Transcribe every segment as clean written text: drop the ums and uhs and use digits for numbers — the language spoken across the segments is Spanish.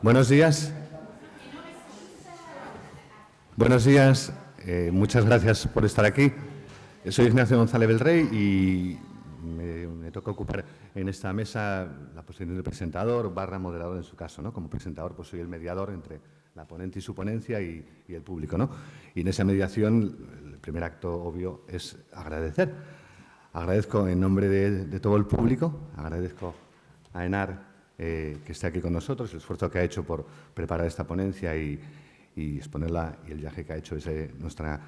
Buenos días. Buenos días. Muchas gracias por estar aquí. Soy Ignacio González Belrey y me toca ocupar en esta mesa la posición de presentador barra moderador en su caso, ¿no? Como presentador, pues soy el mediador entre la ponente y su ponencia y el público, ¿no? Y en esa mediación, el primer acto obvio es agradecer. Agradezco en nombre de todo el público, agradezco a Enar que esté aquí con nosotros, el esfuerzo que ha hecho por preparar esta ponencia y exponerla y el viaje que ha hecho desde nuestra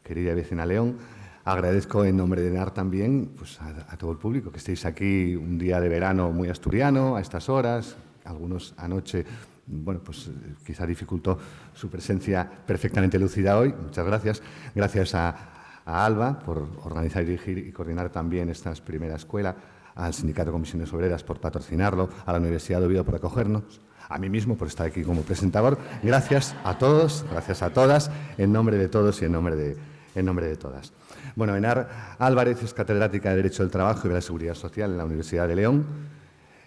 querida vecina León. Agradezco en nombre de Enar también pues, a todo el público que estéis aquí un día de verano muy asturiano, a estas horas, algunos anoche, bueno, pues quizá dificultó su presencia perfectamente lúcida hoy. Muchas gracias. Gracias a Alba por organizar, dirigir y coordinar también esta primera escuela, al Sindicato de Comisiones Obreras por patrocinarlo, a la Universidad de Oviedo por acogernos, a mí mismo por estar aquí como presentador. Gracias a todos, gracias a todas, en nombre de todos y en nombre de todas. Bueno, Enar Álvarez es catedrática de Derecho del Trabajo y de la Seguridad Social en la Universidad de León.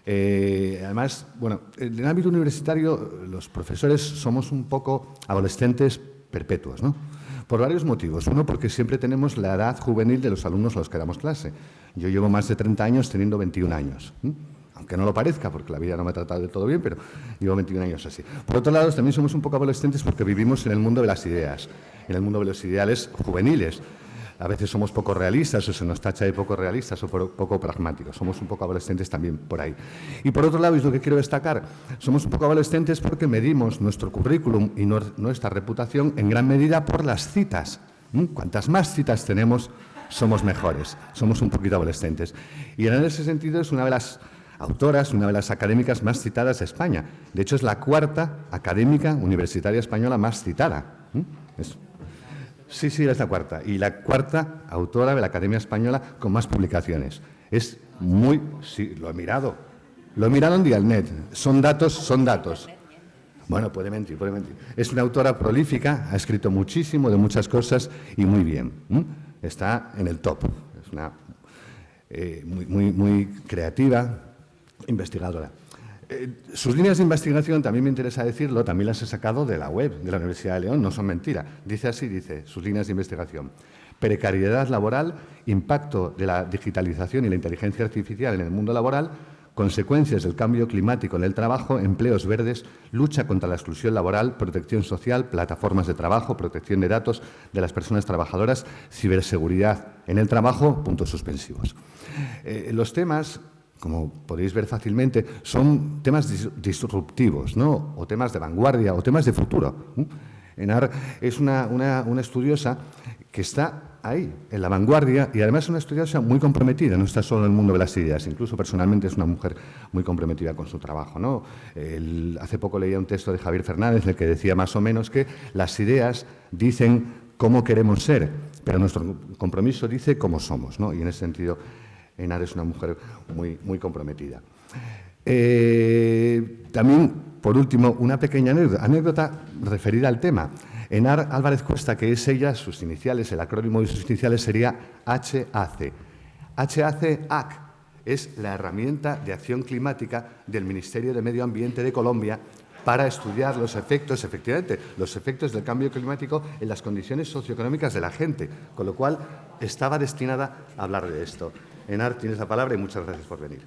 Además, bueno, en el ámbito universitario los profesores somos un poco adolescentes perpetuos, ¿no? Por varios motivos. Uno, porque siempre tenemos la edad juvenil de los alumnos a los que damos clase. Yo llevo más de 30 años teniendo 21 años. Aunque no lo parezca, porque la vida no me ha tratado del todo bien, pero llevo 21 años así. Por otro lado, también somos un poco adolescentes porque vivimos en el mundo de las ideas, en el mundo de los ideales juveniles. A veces somos poco realistas o se nos tacha de poco realistas o poco pragmáticos. Somos un poco adolescentes también por ahí. Y por otro lado, y es lo que quiero destacar, somos un poco adolescentes porque medimos nuestro currículum y nuestra reputación en gran medida por las citas. Cuantas más citas tenemos, somos mejores. Somos un poquito adolescentes. Y en ese sentido es una de las autoras, una de las académicas más citadas de España. De hecho, es la cuarta académica universitaria española más citada. Sí, es la cuarta. Y la cuarta autora de la Academia Española con más publicaciones. Es muy... Sí, lo he mirado. Lo he mirado en Dialnet. Son datos. Bueno, puede mentir. Es una autora prolífica, ha escrito muchísimo de muchas cosas y muy bien. Está en el top. Es una muy creativa investigadora. Sus líneas de investigación, también me interesa decirlo, también las he sacado de la web de la Universidad de León, no son mentira. Dice sus líneas de investigación. Precariedad laboral, impacto de la digitalización y la inteligencia artificial en el mundo laboral, consecuencias del cambio climático en el trabajo, empleos verdes, lucha contra la exclusión laboral, protección social, plataformas de trabajo, protección de datos de las personas trabajadoras, ciberseguridad en el trabajo, puntos suspensivos. Los temas, como podéis ver fácilmente, son temas disruptivos, ¿no? O temas de vanguardia, o temas de futuro. Enar es una estudiosa que está ahí, en la vanguardia, y además es una estudiosa muy comprometida, no está solo en el mundo de las ideas, incluso personalmente es una mujer muy comprometida con su trabajo, ¿no? Hace poco leía un texto de Javier Fernández en el que decía más o menos que las ideas dicen cómo queremos ser, pero nuestro compromiso dice cómo somos, ¿no? Y en ese sentido, Enar es una mujer muy comprometida. También, por último, una pequeña anécdota referida al tema. Enar Álvarez Cuesta, que es ella, sus iniciales, el acrónimo de sus iniciales sería HAC. HAC es la herramienta de acción climática del Ministerio de Medio Ambiente de Colombia para estudiar los efectos, efectivamente, los efectos del cambio climático en las condiciones socioeconómicas de la gente, con lo cual estaba destinada a hablar de esto. Enar, tienes la palabra y muchas gracias por venir.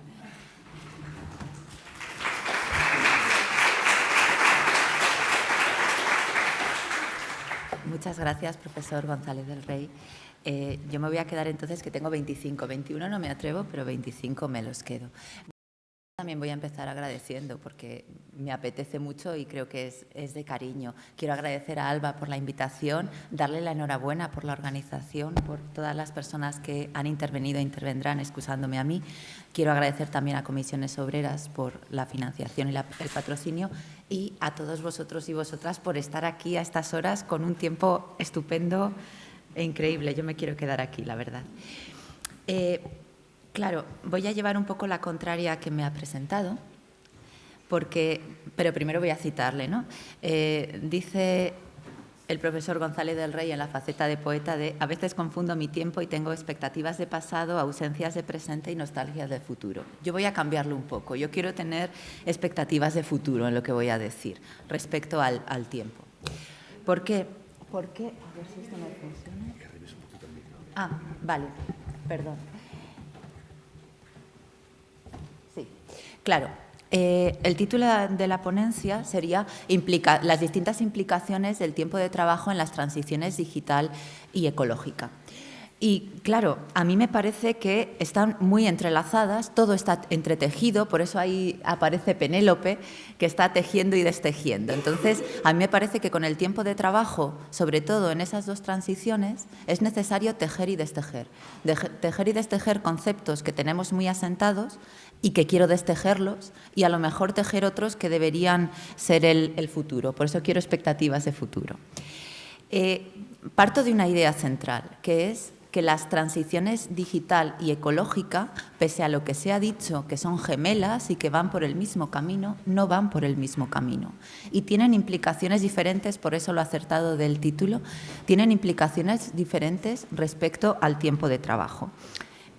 Muchas gracias, profesor González del Rey. Yo me voy a quedar entonces, que tengo 25, 21 no me atrevo, pero 25 me los quedo. También voy a empezar agradeciendo porque me apetece mucho y creo que es de cariño. Quiero agradecer a Alba por la invitación, darle la enhorabuena por la organización, por todas las personas que han intervenido e intervendrán, excusándome a mí. Quiero agradecer también a Comisiones Obreras por la financiación y el patrocinio y a todos vosotros y vosotras por estar aquí a estas horas con un tiempo estupendo e increíble. Yo me quiero quedar aquí, la verdad. Claro, voy a llevar un poco la contraria que me ha presentado, pero primero voy a citarle, ¿no? Dice el profesor González del Rey en la faceta de poeta de a veces confundo mi tiempo y tengo expectativas de pasado, ausencias de presente y nostalgias de futuro. Yo voy a cambiarlo un poco. Yo quiero tener expectativas de futuro en lo que voy a decir respecto al tiempo. ¿Por qué? A ver si esto me funciona. Ah, vale, perdón. Sí, claro. El título de la ponencia sería las distintas implicaciones del tiempo de trabajo en las transiciones digital y ecológica. Y claro, a mí me parece que están muy entrelazadas, todo está entretejido, por eso ahí aparece Penélope, que está tejiendo y destejiendo. Entonces, a mí me parece que con el tiempo de trabajo, sobre todo en esas dos transiciones, es necesario tejer y destejer. Tejer y destejer conceptos que tenemos muy asentados y que quiero destejerlos y a lo mejor tejer otros que deberían ser el futuro. Por eso quiero expectativas de futuro. Parto de una idea central, que es que las transiciones digital y ecológica, pese a lo que se ha dicho que son gemelas y que van por el mismo camino, no van por el mismo camino. Y tienen implicaciones diferentes, por eso lo acertado del título, tienen implicaciones diferentes respecto al tiempo de trabajo.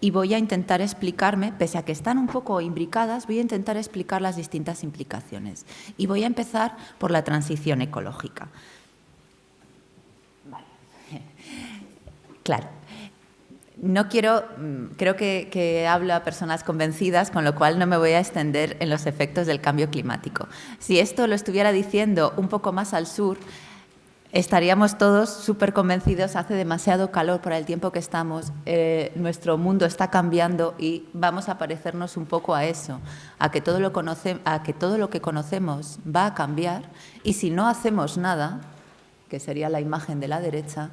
Y voy a intentar explicarme, pese a que están un poco imbricadas, voy a intentar explicar las distintas implicaciones. Y voy a empezar por la transición ecológica. Vale. Claro. No quiero, creo que hablo a personas convencidas, con lo cual no me voy a extender en los efectos del cambio climático. Si esto lo estuviera diciendo un poco más al sur, estaríamos todos súper convencidos, hace demasiado calor para el tiempo que estamos, nuestro mundo está cambiando y vamos a parecernos un poco a eso, a que todo lo que conocemos va a cambiar y si no hacemos nada, que sería la imagen de la derecha,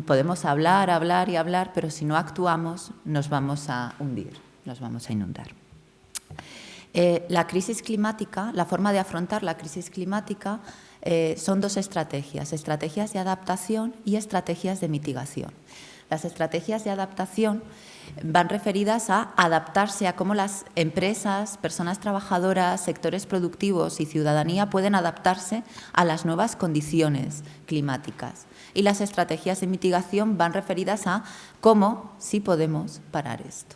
podemos hablar, pero si no actuamos nos vamos a hundir, nos vamos a inundar. La crisis climática, la forma de afrontar la crisis climática son dos estrategias de adaptación y estrategias de mitigación. Las estrategias de adaptación van referidas a adaptarse a cómo las empresas, personas trabajadoras, sectores productivos y ciudadanía pueden adaptarse a las nuevas condiciones climáticas. Y las estrategias de mitigación van referidas a cómo sí podemos parar esto.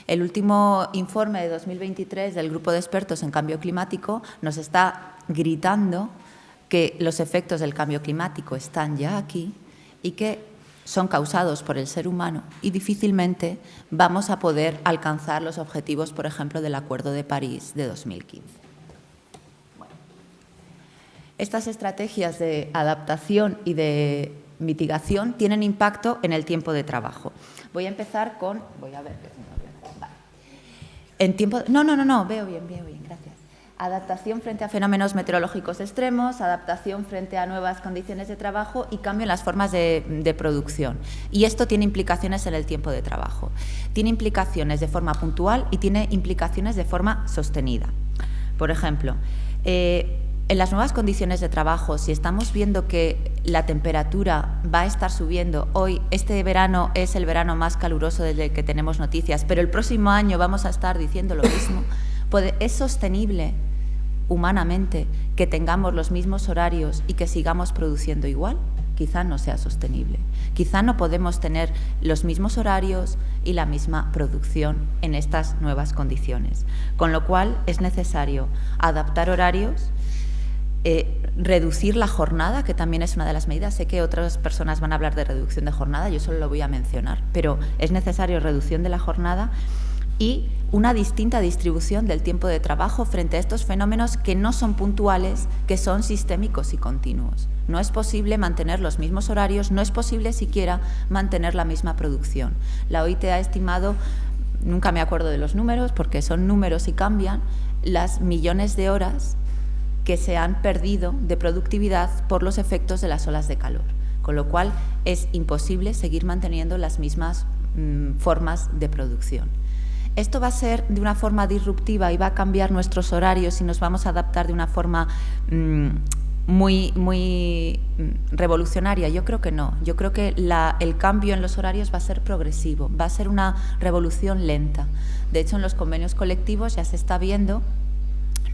El último informe de 2023 del Grupo de Expertos en Cambio Climático nos está gritando que los efectos del cambio climático están ya aquí y que son causados por el ser humano y difícilmente vamos a poder alcanzar los objetivos, por ejemplo, del Acuerdo de París de 2015. Bueno, estas estrategias de adaptación y de mitigación tienen impacto en el tiempo de trabajo. Voy a empezar con... Voy a ver que se me olvida. Vale. En tiempo... No, veo bien, gracias. Adaptación frente a fenómenos meteorológicos extremos, adaptación frente a nuevas condiciones de trabajo y cambio en las formas de producción. Y esto tiene implicaciones en el tiempo de trabajo. Tiene implicaciones de forma puntual y tiene implicaciones de forma sostenida. Por ejemplo, en las nuevas condiciones de trabajo, si estamos viendo que la temperatura va a estar subiendo, hoy este verano es el verano más caluroso desde el que tenemos noticias, pero el próximo año vamos a estar diciendo lo mismo, ¿es sostenible humanamente que tengamos los mismos horarios y que sigamos produciendo igual? Quizá no sea sostenible. Quizá no podemos tener los mismos horarios y la misma producción en estas nuevas condiciones. Con lo cual es necesario adaptar horarios, reducir la jornada, que también es una de las medidas. Sé que otras personas van a hablar de reducción de jornada, yo solo lo voy a mencionar, pero es necesario reducción de la jornada y una distinta distribución del tiempo de trabajo frente a estos fenómenos que no son puntuales, que son sistémicos y continuos. No es posible mantener los mismos horarios, no es posible siquiera mantener la misma producción. La OIT ha estimado, nunca me acuerdo de los números porque son números y cambian, las millones de horas que se han perdido de productividad por los efectos de las olas de calor, con lo cual es imposible seguir manteniendo las mismas formas de producción. Esto va a ser de una forma disruptiva y va a cambiar nuestros horarios y nos vamos a adaptar de una forma muy revolucionaria. Yo creo que no. Yo creo que el cambio en los horarios va a ser progresivo, va a ser una revolución lenta. De hecho, en los convenios colectivos ya se está viendo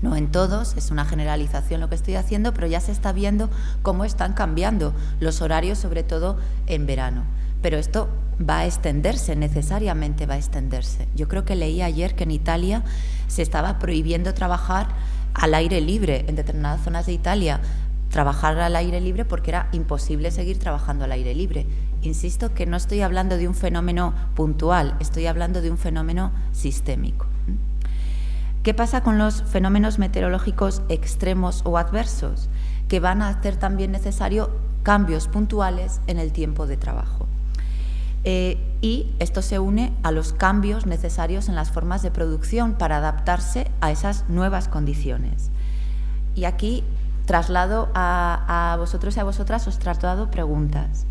No en todos, es una generalización lo que estoy haciendo, pero ya se está viendo cómo están cambiando los horarios, sobre todo en verano. Pero esto va a extenderse, necesariamente va a extenderse. Yo creo que leí ayer que en Italia se estaba prohibiendo trabajar al aire libre, en determinadas zonas de Italia, trabajar al aire libre porque era imposible seguir trabajando al aire libre. Insisto que no estoy hablando de un fenómeno puntual, estoy hablando de un fenómeno sistémico. ¿Qué pasa con los fenómenos meteorológicos extremos o adversos? Que van a hacer también necesario cambios puntuales en el tiempo de trabajo. Y esto se une a los cambios necesarios en las formas de producción para adaptarse a esas nuevas condiciones. Y aquí traslado a vosotros y a vosotras, os traslado preguntas.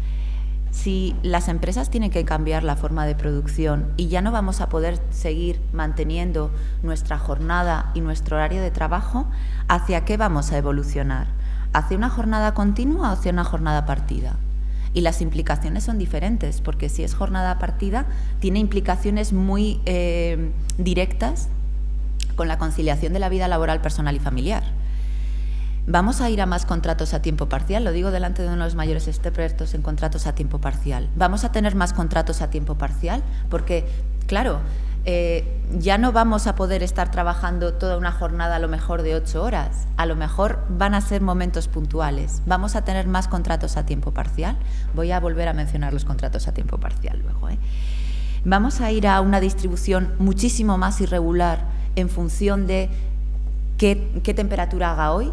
Si las empresas tienen que cambiar la forma de producción y ya no vamos a poder seguir manteniendo nuestra jornada y nuestro horario de trabajo, ¿hacia qué vamos a evolucionar? ¿Hacia una jornada continua o hacia una jornada partida? Y las implicaciones son diferentes, porque si es jornada partida, tiene implicaciones muy directas con la conciliación de la vida laboral, personal y familiar. ¿Vamos a ir a más contratos a tiempo parcial? Lo digo delante de uno de los mayores expertos en contratos a tiempo parcial. ¿Vamos a tener más contratos a tiempo parcial? Porque, claro, ya no vamos a poder estar trabajando toda una jornada a lo mejor de 8 horas. A lo mejor van a ser momentos puntuales. ¿Vamos a tener más contratos a tiempo parcial? Voy a volver a mencionar los contratos a tiempo parcial luego. ¿Vamos a ir a una distribución muchísimo más irregular en función de qué temperatura haga hoy?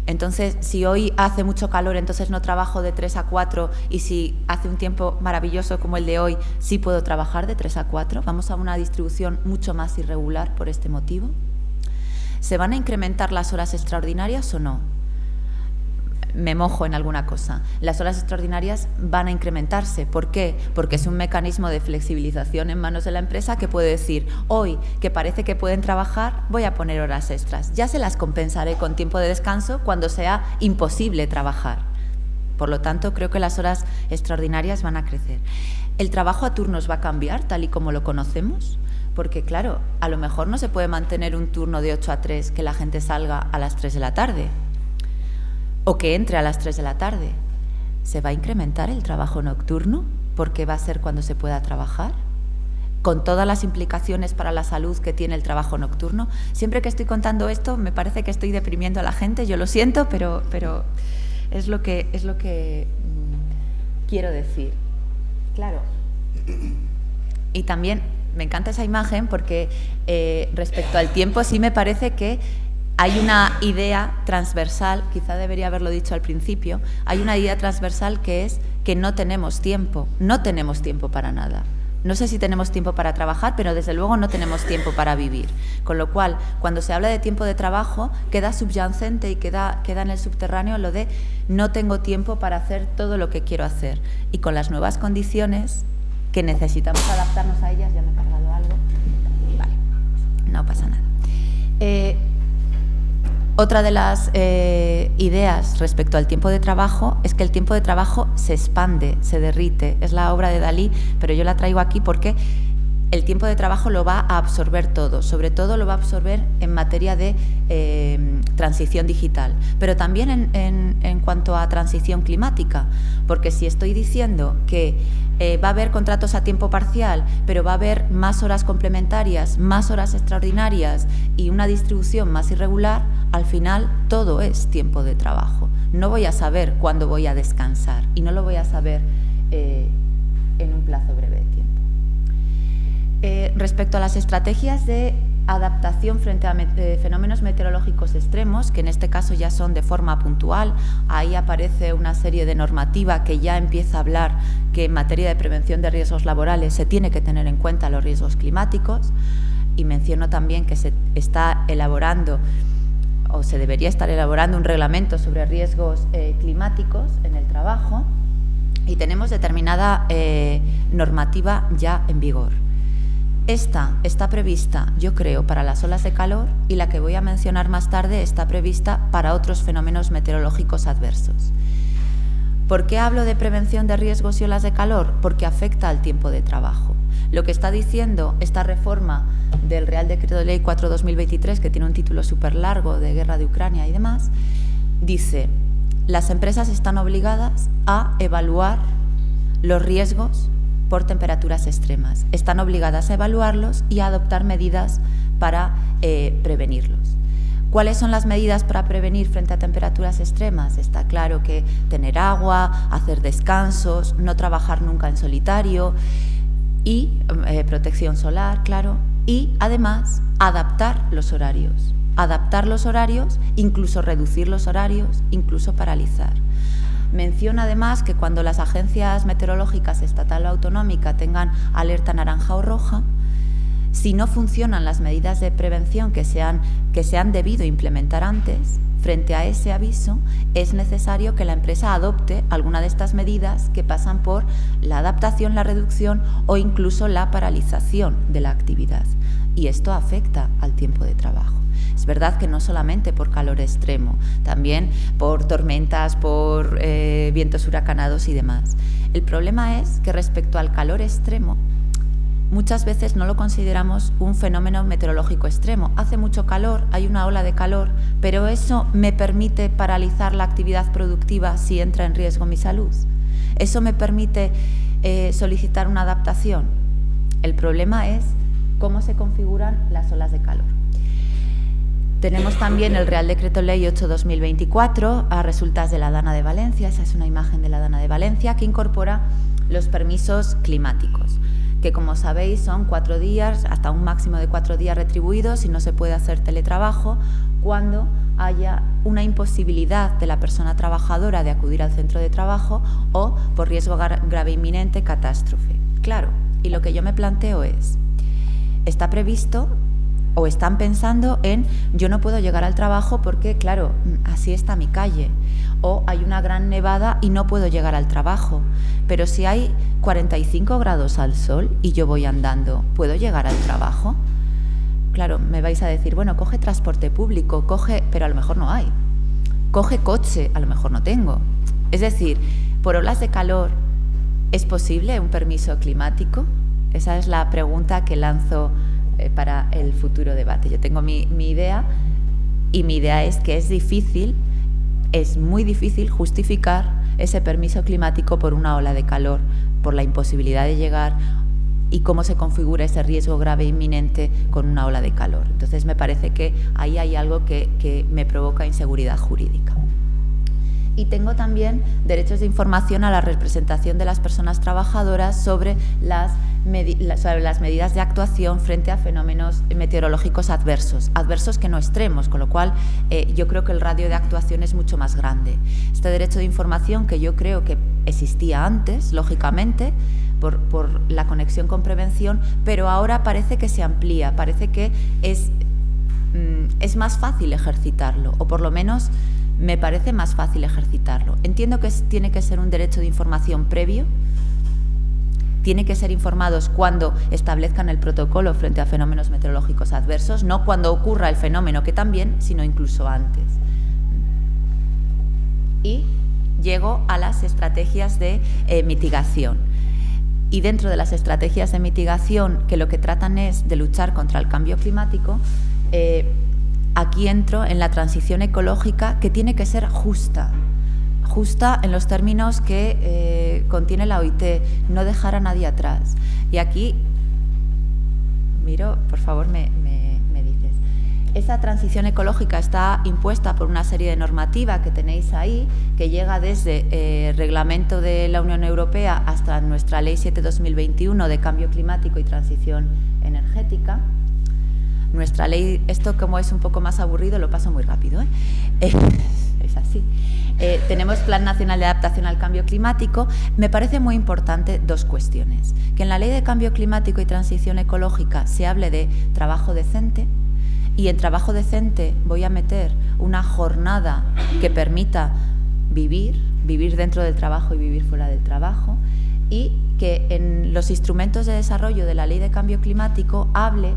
Entonces, si hoy hace mucho calor, entonces no trabajo de 3 a 4 y si hace un tiempo maravilloso como el de hoy, sí puedo trabajar de 3 a 4. Vamos a una distribución mucho más irregular por este motivo. ¿Se van a incrementar las horas extraordinarias o no? Me mojo en alguna cosa. Las horas extraordinarias van a incrementarse. ¿Por qué? Porque es un mecanismo de flexibilización en manos de la empresa que puede decir, hoy que parece que pueden trabajar, voy a poner horas extras. Ya se las compensaré con tiempo de descanso cuando sea imposible trabajar. Por lo tanto, creo que las horas extraordinarias van a crecer. ¿El trabajo a turnos va a cambiar tal y como lo conocemos? Porque, claro, a lo mejor no se puede mantener un turno de 8 a 3 que la gente salga a las 3 de la tarde. O que entre a las 3 de la tarde. ¿Se va a incrementar el trabajo nocturno? Porque va a ser cuando se pueda trabajar. Con todas las implicaciones para la salud que tiene el trabajo nocturno. Siempre que estoy contando esto, me parece que estoy deprimiendo a la gente. Yo lo siento, pero es lo que quiero decir. Claro. Y también me encanta esa imagen porque respecto al tiempo sí me parece que hay una idea transversal, quizá debería haberlo dicho al principio, hay una idea transversal que es que no tenemos tiempo para nada. No sé si tenemos tiempo para trabajar, pero desde luego no tenemos tiempo para vivir. Con lo cual, cuando se habla de tiempo de trabajo, queda subyacente y queda en el subterráneo lo de no tengo tiempo para hacer todo lo que quiero hacer. Y con las nuevas condiciones que necesitamos adaptarnos a ellas, ya me he cargado algo, vale, no pasa nada. Otra de las ideas respecto al tiempo de trabajo es que el tiempo de trabajo se expande, se derrite. Es la obra de Dalí, pero yo la traigo aquí porque el tiempo de trabajo lo va a absorber todo, sobre todo lo va a absorber en materia de transición digital, pero también en cuanto a transición climática, porque si estoy diciendo que va a haber contratos a tiempo parcial, pero va a haber más horas complementarias, más horas extraordinarias y una distribución más irregular, al final todo es tiempo de trabajo. No voy a saber cuándo voy a descansar y no lo voy a saber en un plazo breve de tiempo. Respecto a las estrategias de adaptación frente a fenómenos meteorológicos extremos, que en este caso ya son de forma puntual, ahí aparece una serie de normativa que ya empieza a hablar que en materia de prevención de riesgos laborales se tiene que tener en cuenta los riesgos climáticos, y menciono también que se está elaborando o se debería estar elaborando un reglamento sobre riesgos climáticos en el trabajo, y tenemos determinada normativa ya en vigor. Esta está prevista, yo creo, para las olas de calor, y la que voy a mencionar más tarde está prevista para otros fenómenos meteorológicos adversos. ¿Por qué hablo de prevención de riesgos y olas de calor? Porque afecta al tiempo de trabajo. Lo que está diciendo esta reforma del Real Decreto de Ley 4/2023, que tiene un título súper largo de guerra de Ucrania y demás, dice: las empresas están obligadas a evaluar los riesgos por temperaturas extremas. Están obligadas a evaluarlos y a adoptar medidas para prevenirlos. ¿Cuáles son las medidas para prevenir frente a temperaturas extremas? Está claro que tener agua, hacer descansos, no trabajar nunca en solitario y protección solar, claro, y además adaptar los horarios. Adaptar los horarios, incluso reducir los horarios, incluso paralizar. Menciona además que cuando las agencias meteorológicas estatal o autonómica tengan alerta naranja o roja, si no funcionan las medidas de prevención que se han debido implementar antes, frente a ese aviso, es necesario que la empresa adopte alguna de estas medidas que pasan por la adaptación, la reducción o incluso la paralización de la actividad. Y esto afecta al tiempo de trabajo. Es verdad que no solamente por calor extremo, también por tormentas, por vientos huracanados y demás. El problema es que respecto al calor extremo, muchas veces no lo consideramos un fenómeno meteorológico extremo. Hace mucho calor, hay una ola de calor, pero ¿eso me permite paralizar la actividad productiva si entra en riesgo mi salud? ¿Eso me permite solicitar una adaptación? El problema es cómo se configuran las olas de calor. Tenemos también el Real Decreto Ley 8/2024 a resultas de la Dana de Valencia. Esa es una imagen de la Dana de Valencia que incorpora los permisos climáticos, que como sabéis son 4 días, hasta un máximo de 4 días retribuidos, y no se puede hacer teletrabajo cuando haya una imposibilidad de la persona trabajadora de acudir al centro de trabajo o por riesgo grave inminente, catástrofe. Claro, y lo que yo me planteo es, ¿está previsto o están pensando en yo no puedo llegar al trabajo porque, claro, así está mi calle, o hay una gran nevada y no puedo llegar al trabajo, pero si hay 45 grados al sol y yo voy andando, ¿puedo llegar al trabajo? Claro, me vais a decir, bueno, coge transporte público, pero a lo mejor no hay, coge coche, a lo mejor no tengo. Es decir, por olas de calor, ¿es posible un permiso climático? Esa es la pregunta que lanzo para el futuro debate. Yo tengo mi idea, y mi idea es que es muy difícil justificar ese permiso climático por una ola de calor, por la imposibilidad de llegar y cómo se configura ese riesgo grave e inminente con una ola de calor. Entonces me parece que ahí hay algo que me provoca inseguridad jurídica. Y tengo también derechos de información a la representación de las personas trabajadoras sobre las medidas de actuación frente a fenómenos meteorológicos adversos que no extremos, con lo cual yo creo que el radio de actuación es mucho más grande. Este derecho de información, que yo creo que existía antes, lógicamente, por la conexión con prevención, pero ahora parece que se amplía, parece que es más fácil ejercitarlo, o por lo menos me parece más fácil ejercitarlo. Entiendo que tiene que ser un derecho de información previo, tiene que ser informados cuando establezcan el protocolo frente a fenómenos meteorológicos adversos, no cuando ocurra el fenómeno, que también, sino incluso antes. Y llego a las estrategias de mitigación. Y dentro de las estrategias de mitigación, que lo que tratan es de luchar contra el cambio climático, aquí entro en la transición ecológica, que tiene que ser justa en los términos que contiene la OIT, no dejar a nadie atrás. Y aquí, Miro, por favor, me dices. Esa transición ecológica está impuesta por una serie de normativa que tenéis ahí, que llega desde reglamento de la Unión Europea hasta nuestra Ley 7/2021 de Cambio Climático y Transición Energética. Nuestra ley, esto como es un poco más aburrido, lo paso muy rápido, es así. Tenemos Plan Nacional de Adaptación al Cambio Climático. Me parece muy importante dos cuestiones. Que en la Ley de Cambio Climático y Transición Ecológica se hable de trabajo decente, y en trabajo decente voy a meter una jornada que permita vivir dentro del trabajo y vivir fuera del trabajo, y que en los instrumentos de desarrollo de la Ley de Cambio Climático hable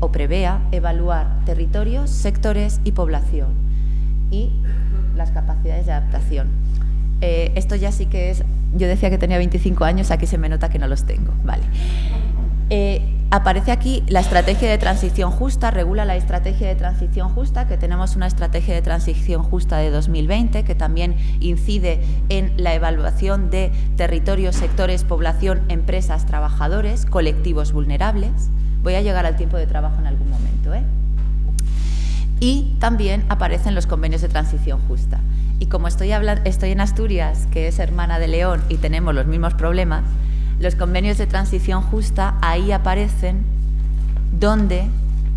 o prevea evaluar territorios, sectores y población y las capacidades de adaptación. Esto ya sí que es, yo decía que tenía 25 años, aquí se me nota que no los tengo, vale. Aparece aquí la estrategia de transición justa, regula la estrategia de transición justa, que tenemos una estrategia de transición justa de 2020, que también incide en la evaluación de territorios, sectores, población, empresas, trabajadores, colectivos vulnerables. Voy a llegar al tiempo de trabajo en algún momento, ¿eh? Y también aparecen los convenios de transición justa. Y como estoy en Asturias, que es hermana de León, y tenemos los mismos problemas, los convenios de transición justa ahí aparecen donde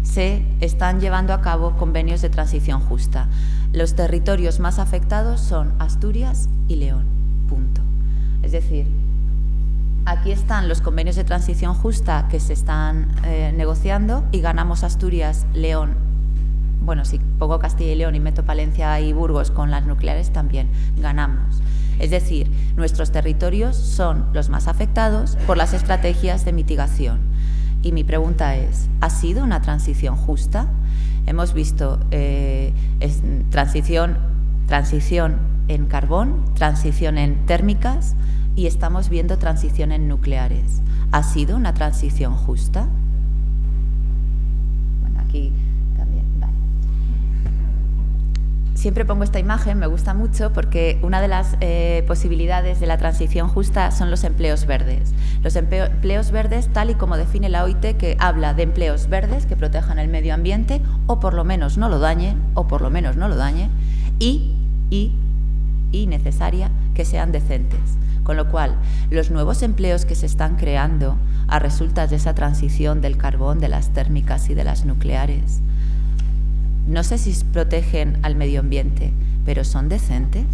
se están llevando a cabo convenios de transición justa. Los territorios más afectados son Asturias y León, punto. Es decir, aquí están los convenios de transición justa que se están negociando y ganamos Asturias, León. Bueno, si pongo Castilla y León y meto Palencia y Burgos con las nucleares también ganamos. Es decir, nuestros territorios son los más afectados por las estrategias de mitigación. Y mi pregunta es, ¿ha sido una transición justa? Hemos visto transición en carbón, transición en térmicas y estamos viendo transición en nucleares. ¿Ha sido una transición justa? Bueno, aquí también, vale. Siempre pongo esta imagen, me gusta mucho porque una de las posibilidades de la transición justa son los empleos verdes. Los empleos verdes, tal y como define la OIT, que habla de empleos verdes que protejan el medio ambiente o por lo menos no lo dañen, y necesaria que sean decentes. Con lo cual, los nuevos empleos que se están creando a resultas de esa transición del carbón, de las térmicas y de las nucleares, no sé si protegen al medio ambiente, pero ¿son decentes?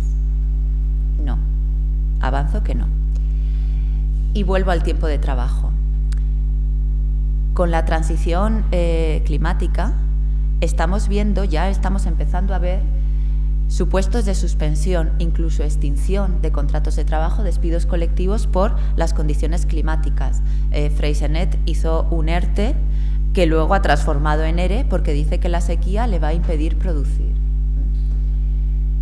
No. Avanzo que no. Y vuelvo al tiempo de trabajo. Con la transición climática estamos empezando a ver supuestos de suspensión, incluso extinción de contratos de trabajo, despidos colectivos por las condiciones climáticas. Freysenet hizo un ERTE que luego ha transformado en ERE porque dice que la sequía le va a impedir producir.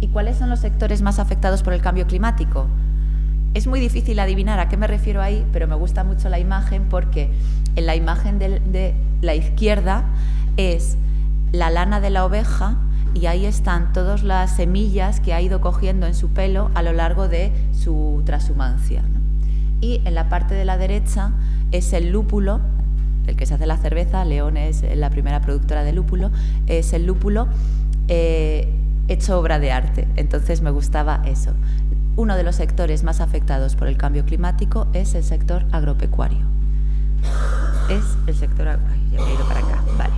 ¿Y cuáles son los sectores más afectados por el cambio climático? Es muy difícil adivinar a qué me refiero ahí, pero me gusta mucho la imagen porque en la imagen de la izquierda es la lana de la oveja y ahí están todas las semillas que ha ido cogiendo en su pelo a lo largo de su transhumancia, ¿no? Y en la parte de la derecha es el lúpulo, el que se hace la cerveza. León es la primera productora de lúpulo, es el lúpulo hecho obra de arte. Entonces me gustaba eso. Uno de los sectores más afectados por el cambio climático es el sector agropecuario. Es el sector... Ay, ya me he ido para acá, vale.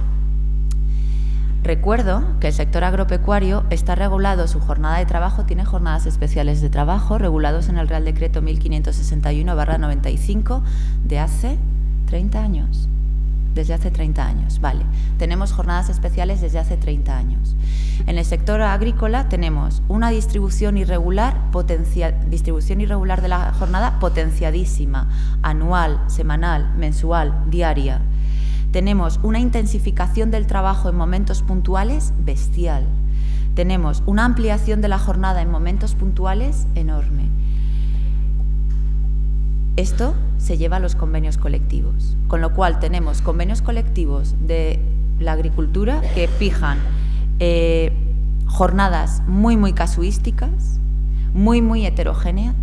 Recuerdo que el sector agropecuario está regulado, su jornada de trabajo tiene jornadas especiales de trabajo regulados en el Real Decreto 1561/95 de hace 30 años. Desde hace 30 años, vale. Tenemos jornadas especiales desde hace 30 años. En el sector agrícola tenemos una distribución irregular de la jornada potenciadísima, anual, semanal, mensual, diaria. Tenemos una intensificación del trabajo en momentos puntuales bestial. Tenemos una ampliación de la jornada en momentos puntuales enorme. Esto se lleva a los convenios colectivos, con lo cual tenemos convenios colectivos de la agricultura que fijan jornadas muy casuísticas, muy heterogéneas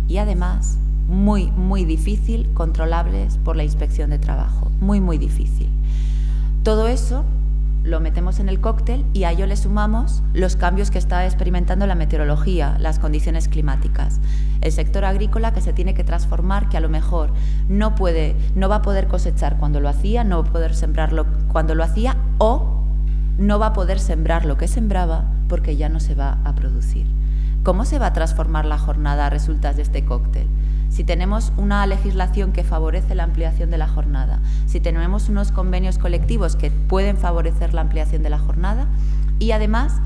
y además muy difícil controlables por la inspección de trabajo, muy difícil. Todo eso lo metemos en el cóctel y a ello le sumamos los cambios que está experimentando la meteorología, las condiciones climáticas. El sector agrícola que se tiene que transformar, que a lo mejor no va a poder cosechar cuando lo hacía, no va a poder sembrarlo cuando lo hacía o no va a poder sembrar lo que sembraba porque ya no se va a producir. ¿Cómo se va a transformar la jornada a resultas de este cóctel? Si tenemos una legislación que favorece la ampliación de la jornada, si tenemos unos convenios colectivos que pueden favorecer la ampliación de la jornada y además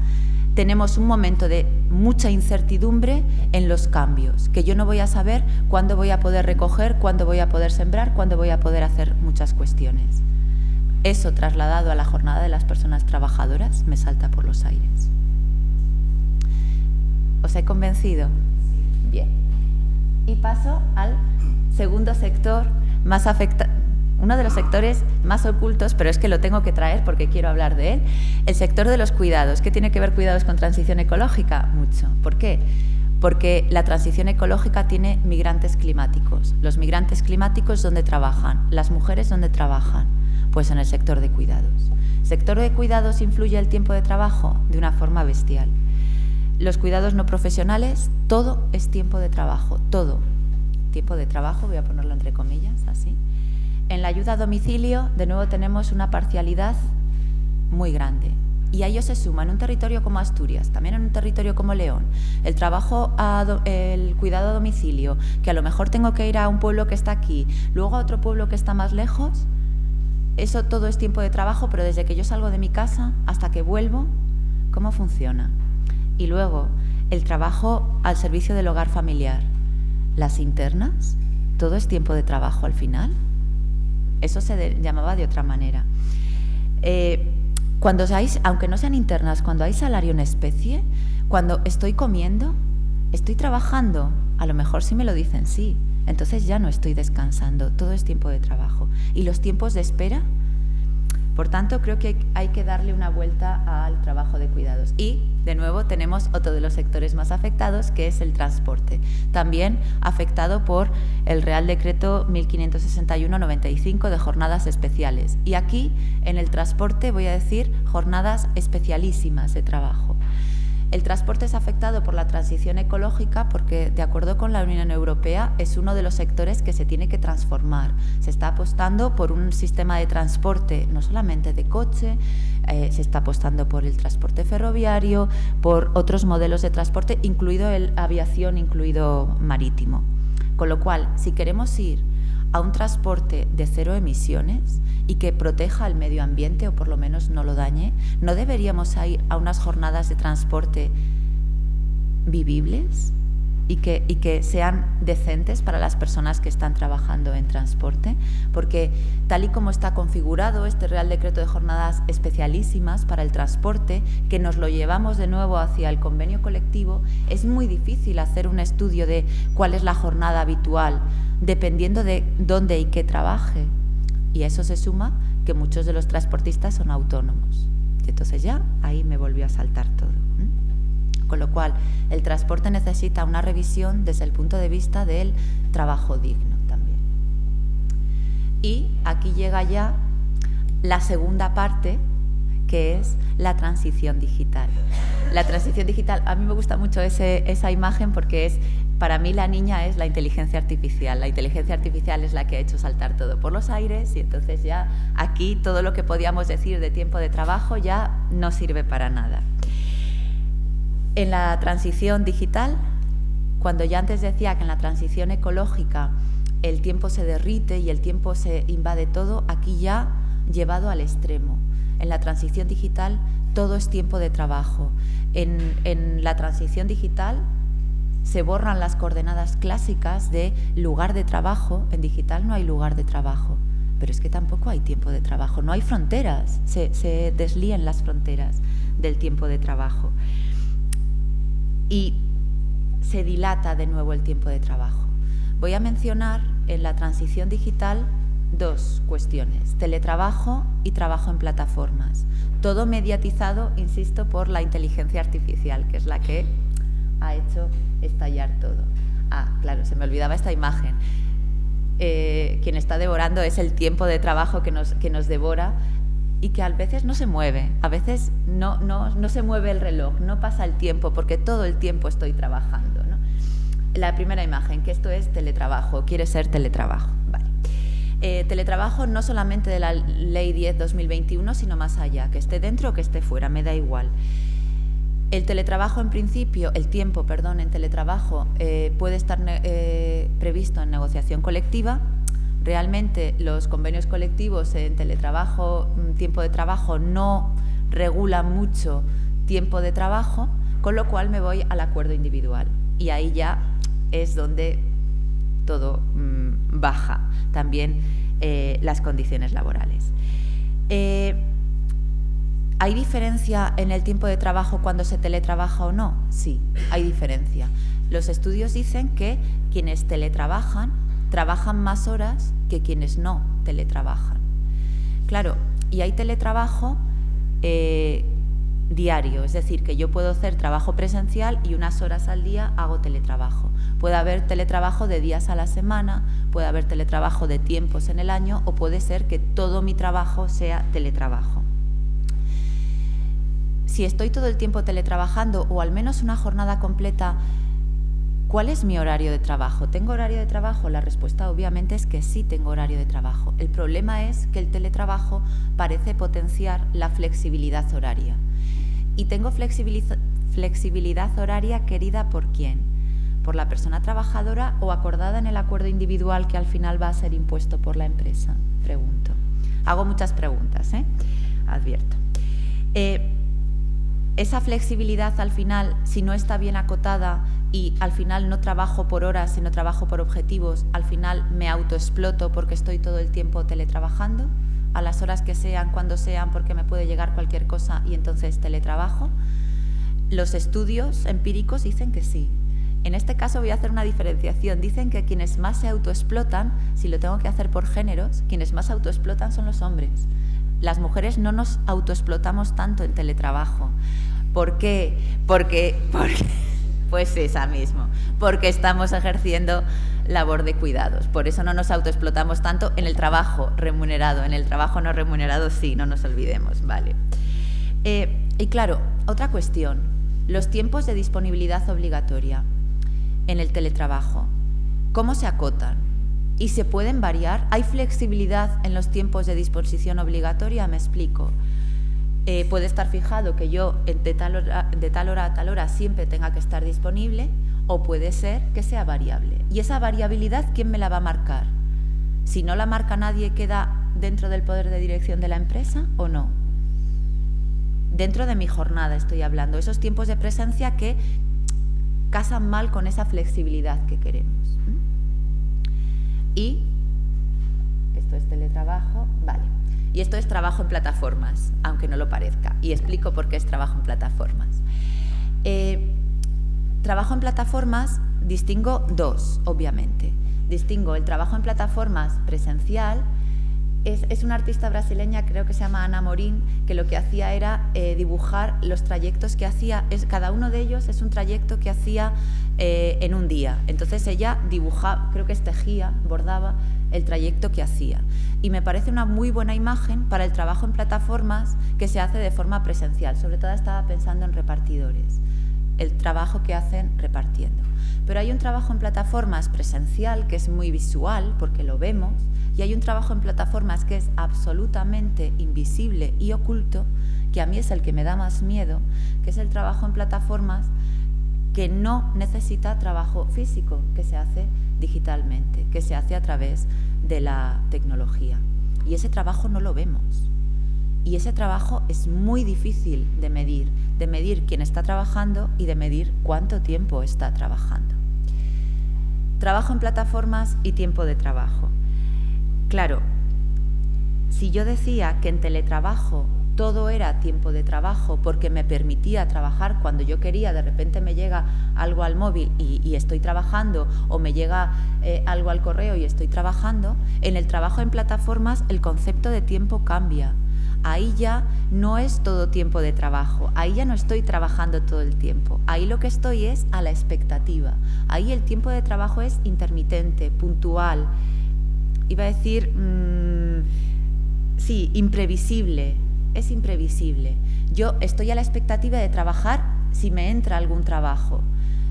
tenemos un momento de mucha incertidumbre en los cambios, que yo no voy a saber cuándo voy a poder recoger, cuándo voy a poder sembrar, cuándo voy a poder hacer muchas cuestiones. Eso trasladado a la jornada de las personas trabajadoras me salta por los aires. ¿Os he convencido? Bien. Y paso al segundo sector más afectado. uno de los sectores más ocultos, pero es que lo tengo que traer porque quiero hablar de él, el sector de los cuidados. ¿Qué tiene que ver cuidados con transición ecológica? Mucho. ¿Por qué? Porque la transición ecológica tiene migrantes climáticos. Los migrantes climáticos, ¿dónde trabajan? Las mujeres, ¿dónde trabajan? Pues en el sector de cuidados. ¿El sector de cuidados influye el tiempo de trabajo? De una forma bestial. Los cuidados no profesionales, todo es tiempo de trabajo, todo. Tiempo de trabajo, voy a ponerlo entre comillas, así. En la ayuda a domicilio, de nuevo, tenemos una parcialidad muy grande. Y a ello se suma en un territorio como Asturias, también en un territorio como León, el cuidado a domicilio, que a lo mejor tengo que ir a un pueblo que está aquí, luego a otro pueblo que está más lejos. Eso todo es tiempo de trabajo, pero desde que yo salgo de mi casa hasta que vuelvo, ¿cómo funciona? Y luego, el trabajo al servicio del hogar familiar. Las internas, todo es tiempo de trabajo al final. Eso se llamaba de otra manera. Cuando aunque no sean internas, cuando hay salario en especie, cuando estoy comiendo, estoy trabajando. A lo mejor sí me lo dicen, sí. Entonces ya no estoy descansando, todo es tiempo de trabajo. ¿Y los tiempos de espera? Por tanto, creo que hay que darle una vuelta al trabajo de cuidados. Y, de nuevo, tenemos otro de los sectores más afectados, que es el transporte. También afectado por el Real Decreto 1561/95 de jornadas especiales. Y aquí, en el transporte, voy a decir jornadas especialísimas de trabajo. El transporte es afectado por la transición ecológica porque, de acuerdo con la Unión Europea, es uno de los sectores que se tiene que transformar. Se está apostando por un sistema de transporte, no solamente de coche, se está apostando por el transporte ferroviario, por otros modelos de transporte, incluido el aviación, incluido marítimo. Con lo cual, si queremos ir a un transporte de cero emisiones y que proteja el medio ambiente, o por lo menos no lo dañe, ¿no deberíamos ir a unas jornadas de transporte vivibles y que sean decentes para las personas que están trabajando en transporte? Porque tal y como está configurado este Real Decreto de jornadas especialísimas para el transporte, que nos lo llevamos de nuevo hacia el convenio colectivo, es muy difícil hacer un estudio de cuál es la jornada habitual, dependiendo de dónde y qué trabaje. Y a eso se suma que muchos de los transportistas son autónomos. Y entonces ya ahí me volvió a saltar todo. Con lo cual, el transporte necesita una revisión desde el punto de vista del trabajo digno también. Y aquí llega ya la segunda parte, que es la transición digital. La transición digital, a mí me gusta mucho esa imagen porque es, para mí la niña es la inteligencia artificial. La inteligencia artificial es la que ha hecho saltar todo por los aires y entonces ya aquí todo lo que podíamos decir de tiempo de trabajo ya no sirve para nada. En la transición digital, cuando ya antes decía que en la transición ecológica el tiempo se derrite y el tiempo se invade todo, aquí ya llevado al extremo. En la transición digital todo es tiempo de trabajo. En la transición digital se borran las coordenadas clásicas de lugar de trabajo. En digital no hay lugar de trabajo, pero es que tampoco hay tiempo de trabajo, no hay fronteras, se deslían las fronteras del tiempo de trabajo. Y se dilata de nuevo el tiempo de trabajo. Voy a mencionar en la transición digital dos cuestiones: teletrabajo y trabajo en plataformas. Todo mediatizado, insisto, por la inteligencia artificial, que es la que ha hecho estallar todo. Ah, claro, se me olvidaba esta imagen. Quien está devorando es el tiempo de trabajo que nos devora y que a veces no se mueve, a veces no se mueve el reloj, no pasa el tiempo porque todo el tiempo estoy trabajando, ¿no? La primera imagen, que esto es teletrabajo, quiere ser teletrabajo. Vale. Teletrabajo no solamente de la Ley 10/2021, sino más allá, que esté dentro o que esté fuera, me da igual. El teletrabajo en principio, el tiempo, perdón, en teletrabajo puede estar previsto en negociación colectiva. Realmente los convenios colectivos en teletrabajo, tiempo de trabajo, no regulan mucho tiempo de trabajo, con lo cual me voy al acuerdo individual. Y ahí ya es donde todo baja, también las condiciones laborales. ¿Hay diferencia en el tiempo de trabajo cuando se teletrabaja o no? Sí, hay diferencia. Los estudios dicen que quienes teletrabajan trabajan más horas que quienes no teletrabajan. Claro, y hay teletrabajo diario, es decir, que yo puedo hacer trabajo presencial y unas horas al día hago teletrabajo. Puede haber teletrabajo de días a la semana, puede haber teletrabajo de tiempos en el año o puede ser que todo mi trabajo sea teletrabajo. Si estoy todo el tiempo teletrabajando o al menos una jornada completa, ¿cuál es mi horario de trabajo? ¿Tengo horario de trabajo? La respuesta obviamente es que sí tengo horario de trabajo. El problema es que el teletrabajo parece potenciar la flexibilidad horaria. Y tengo flexibilidad horaria querida ¿por quién? ¿Por la persona trabajadora o acordada en el acuerdo individual que al final va a ser impuesto por la empresa? Pregunto. Hago muchas preguntas, advierto. Esa flexibilidad al final, si no está bien acotada y al final no trabajo por horas, sino trabajo por objetivos, al final me autoexploto porque estoy todo el tiempo teletrabajando, a las horas que sean, cuando sean, porque me puede llegar cualquier cosa y entonces teletrabajo. Los estudios empíricos dicen que sí. En este caso voy a hacer una diferenciación. Dicen que quienes más se autoexplotan, si lo tengo que hacer por géneros, quienes más autoexplotan son los hombres. Las mujeres no nos autoexplotamos tanto en teletrabajo. ¿Por qué? Porque pues esa mismo, porque estamos ejerciendo labor de cuidados. Por eso no nos autoexplotamos tanto en el trabajo remunerado. En el trabajo no remunerado sí, no nos olvidemos, ¿vale? Y claro, otra cuestión, los tiempos de disponibilidad obligatoria en el teletrabajo, ¿cómo se acotan? ¿Y se pueden variar? ¿Hay flexibilidad en los tiempos de disposición obligatoria? Me explico. Puede estar fijado que yo de tal hora a tal hora siempre tenga que estar disponible o puede ser que sea variable. ¿Y esa variabilidad quién me la va a marcar? Si no la marca nadie, ¿queda dentro del poder de dirección de la empresa o no? Dentro de mi jornada estoy hablando, esos tiempos de presencia que casan mal con esa flexibilidad que queremos. Y esto es teletrabajo, vale. Y esto es trabajo en plataformas, aunque no lo parezca. Y explico por qué es trabajo en plataformas. Trabajo en plataformas distingo dos, obviamente. Distingo el trabajo en plataformas presencial. Es una artista brasileña, creo que se llama Ana Morín, que lo que hacía era dibujar los trayectos que hacía. Cada uno de ellos es un trayecto que hacía en un día. Entonces ella dibujaba, creo que tejía, bordaba el trayecto que hacía. Y me parece una muy buena imagen para el trabajo en plataformas que se hace de forma presencial. Sobre todo estaba pensando en repartidores, el trabajo que hacen repartiendo. Pero hay un trabajo en plataformas presencial que es muy visual, porque lo vemos, y hay un trabajo en plataformas que es absolutamente invisible y oculto, que a mí es el que me da más miedo, que es el trabajo en plataformas que no necesita trabajo físico, que se hace digitalmente, que se hace a través de la tecnología. Y ese trabajo no lo vemos. Y ese trabajo es muy difícil de medir quién está trabajando y de medir cuánto tiempo está trabajando. Trabajo en plataformas y tiempo de trabajo. Claro, si yo decía que en teletrabajo todo era tiempo de trabajo porque me permitía trabajar cuando yo quería, de repente me llega algo al móvil y estoy trabajando, o me llega algo al correo y estoy trabajando, en el trabajo en plataformas el concepto de tiempo cambia. Ahí ya no es todo tiempo de trabajo, ahí ya no estoy trabajando todo el tiempo, ahí lo que estoy es a la expectativa, ahí el tiempo de trabajo es intermitente, puntual, iba a decir, sí, imprevisible, es imprevisible. Yo estoy a la expectativa de trabajar si me entra algún trabajo,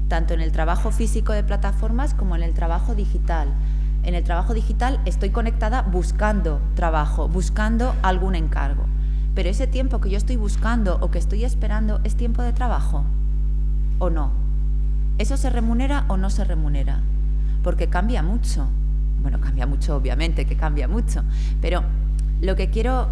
tanto en el trabajo físico de plataformas como en el trabajo digital. En el trabajo digital estoy conectada buscando trabajo, buscando algún encargo. Pero ese tiempo que yo estoy buscando o que estoy esperando, ¿es tiempo de trabajo o no? ¿Eso se remunera o no se remunera? Porque cambia mucho. Bueno, cambia mucho, obviamente, que cambia mucho. Pero lo que quiero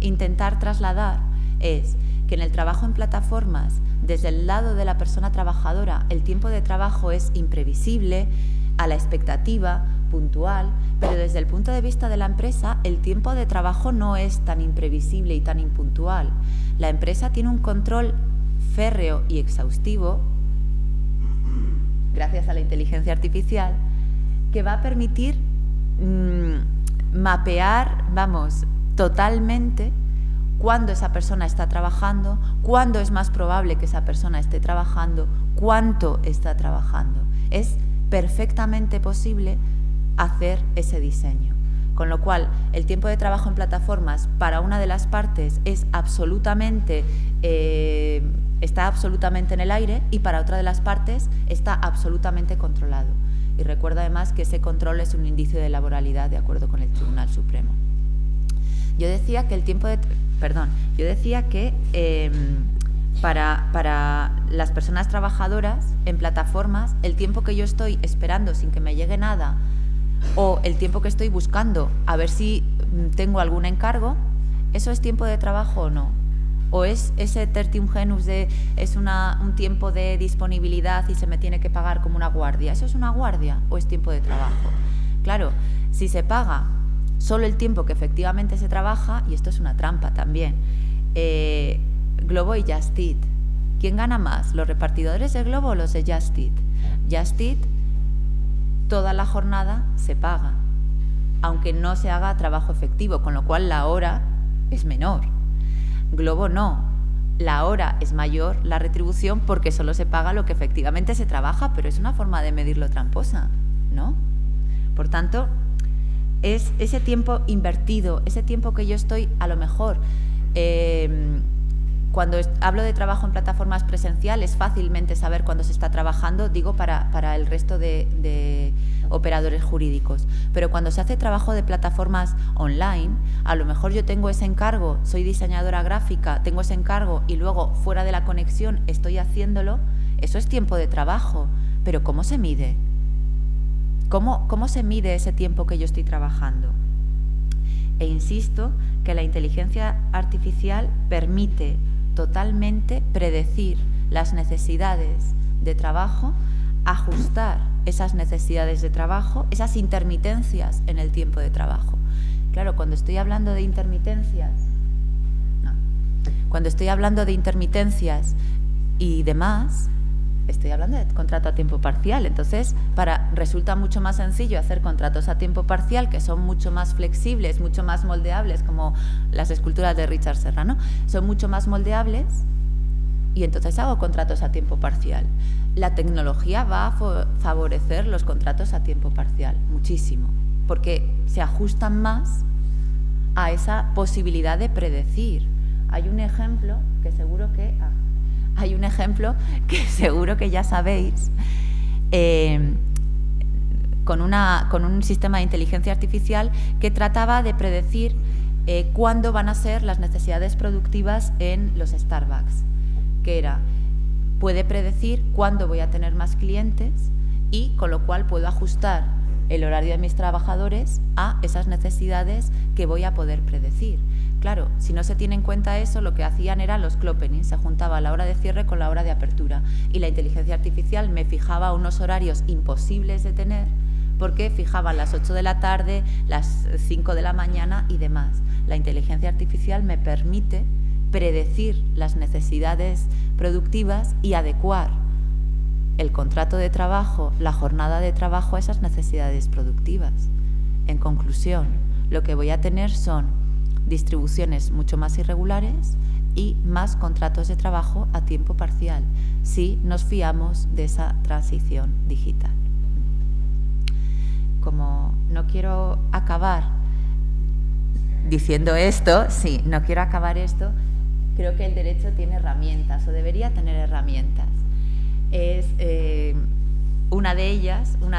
intentar trasladar es que en el trabajo en plataformas, desde el lado de la persona trabajadora, el tiempo de trabajo es imprevisible, a la expectativa, puntual, pero desde el punto de vista de la empresa, el tiempo de trabajo no es tan imprevisible y tan impuntual. La empresa tiene un control férreo y exhaustivo, gracias a la inteligencia artificial, que va a permitir mapear, totalmente cuándo esa persona está trabajando, cuándo es más probable que esa persona esté trabajando, cuánto está trabajando. Es perfectamente posible hacer ese diseño. Con lo cual, el tiempo de trabajo en plataformas para una de las partes está absolutamente en el aire y para otra de las partes está absolutamente controlado. Y recuerda además que ese control es un indicio de laboralidad de acuerdo con el Tribunal Supremo. Yo decía que para las personas trabajadoras en plataformas, el tiempo que yo estoy esperando sin que me llegue nada o el tiempo que estoy buscando a ver si tengo algún encargo, ¿eso es tiempo de trabajo o no? ¿O es ese tertium genus es un tiempo de disponibilidad y se me tiene que pagar como una guardia? ¿Eso es una guardia o es tiempo de trabajo? Claro, si se paga solo el tiempo que efectivamente se trabaja, y esto es una trampa también, Glovo y Just Eat, ¿quién gana más? ¿Los repartidores de Glovo o los de Just Eat? Just Eat, toda la jornada se paga, aunque no se haga trabajo efectivo, con lo cual la hora es menor. Glovo no, la hora es mayor, la retribución, porque solo se paga lo que efectivamente se trabaja, pero es una forma de medirlo tramposa, ¿no? Por tanto, es ese tiempo invertido, ese tiempo que yo estoy, a lo mejor, cuando hablo de trabajo en plataformas presenciales, fácilmente saber cuándo se está trabajando, digo para el resto de operadores jurídicos. Pero cuando se hace trabajo de plataformas online, a lo mejor yo tengo ese encargo, soy diseñadora gráfica, tengo ese encargo y luego fuera de la conexión estoy haciéndolo, eso es tiempo de trabajo. Pero ¿cómo se mide? ¿Cómo se mide ese tiempo que yo estoy trabajando? E insisto que la inteligencia artificial permite totalmente predecir las necesidades de trabajo, ajustar esas necesidades de trabajo, esas intermitencias en el tiempo de trabajo. Claro, cuando estoy hablando de intermitencias, y demás, estoy hablando de contrato a tiempo parcial. Entonces, resulta mucho más sencillo hacer contratos a tiempo parcial, que son mucho más flexibles, mucho más moldeables, como las esculturas de Richard Serrano, son mucho más moldeables, y entonces hago contratos a tiempo parcial. La tecnología va a favorecer los contratos a tiempo parcial, muchísimo, porque se ajustan más a esa posibilidad de predecir. Hay un ejemplo que seguro que ya sabéis, con un sistema de inteligencia artificial que trataba de predecir cuándo van a ser las necesidades productivas en los Starbucks, que puede predecir cuándo voy a tener más clientes y con lo cual puedo ajustar el horario de mis trabajadores a esas necesidades que voy a poder predecir. Claro, si no se tiene en cuenta eso, lo que hacían era los cloppening, se juntaba la hora de cierre con la hora de apertura y la inteligencia artificial me fijaba unos horarios imposibles de tener porque fijaban las 8 de la tarde, las 5 de la mañana y demás. La inteligencia artificial me permite predecir las necesidades productivas y adecuar el contrato de trabajo, la jornada de trabajo a esas necesidades productivas. En conclusión, lo que voy a tener son distribuciones mucho más irregulares y más contratos de trabajo a tiempo parcial, si nos fiamos de esa transición digital. Como no quiero acabar diciendo esto, creo que el derecho tiene herramientas o debería tener herramientas. Una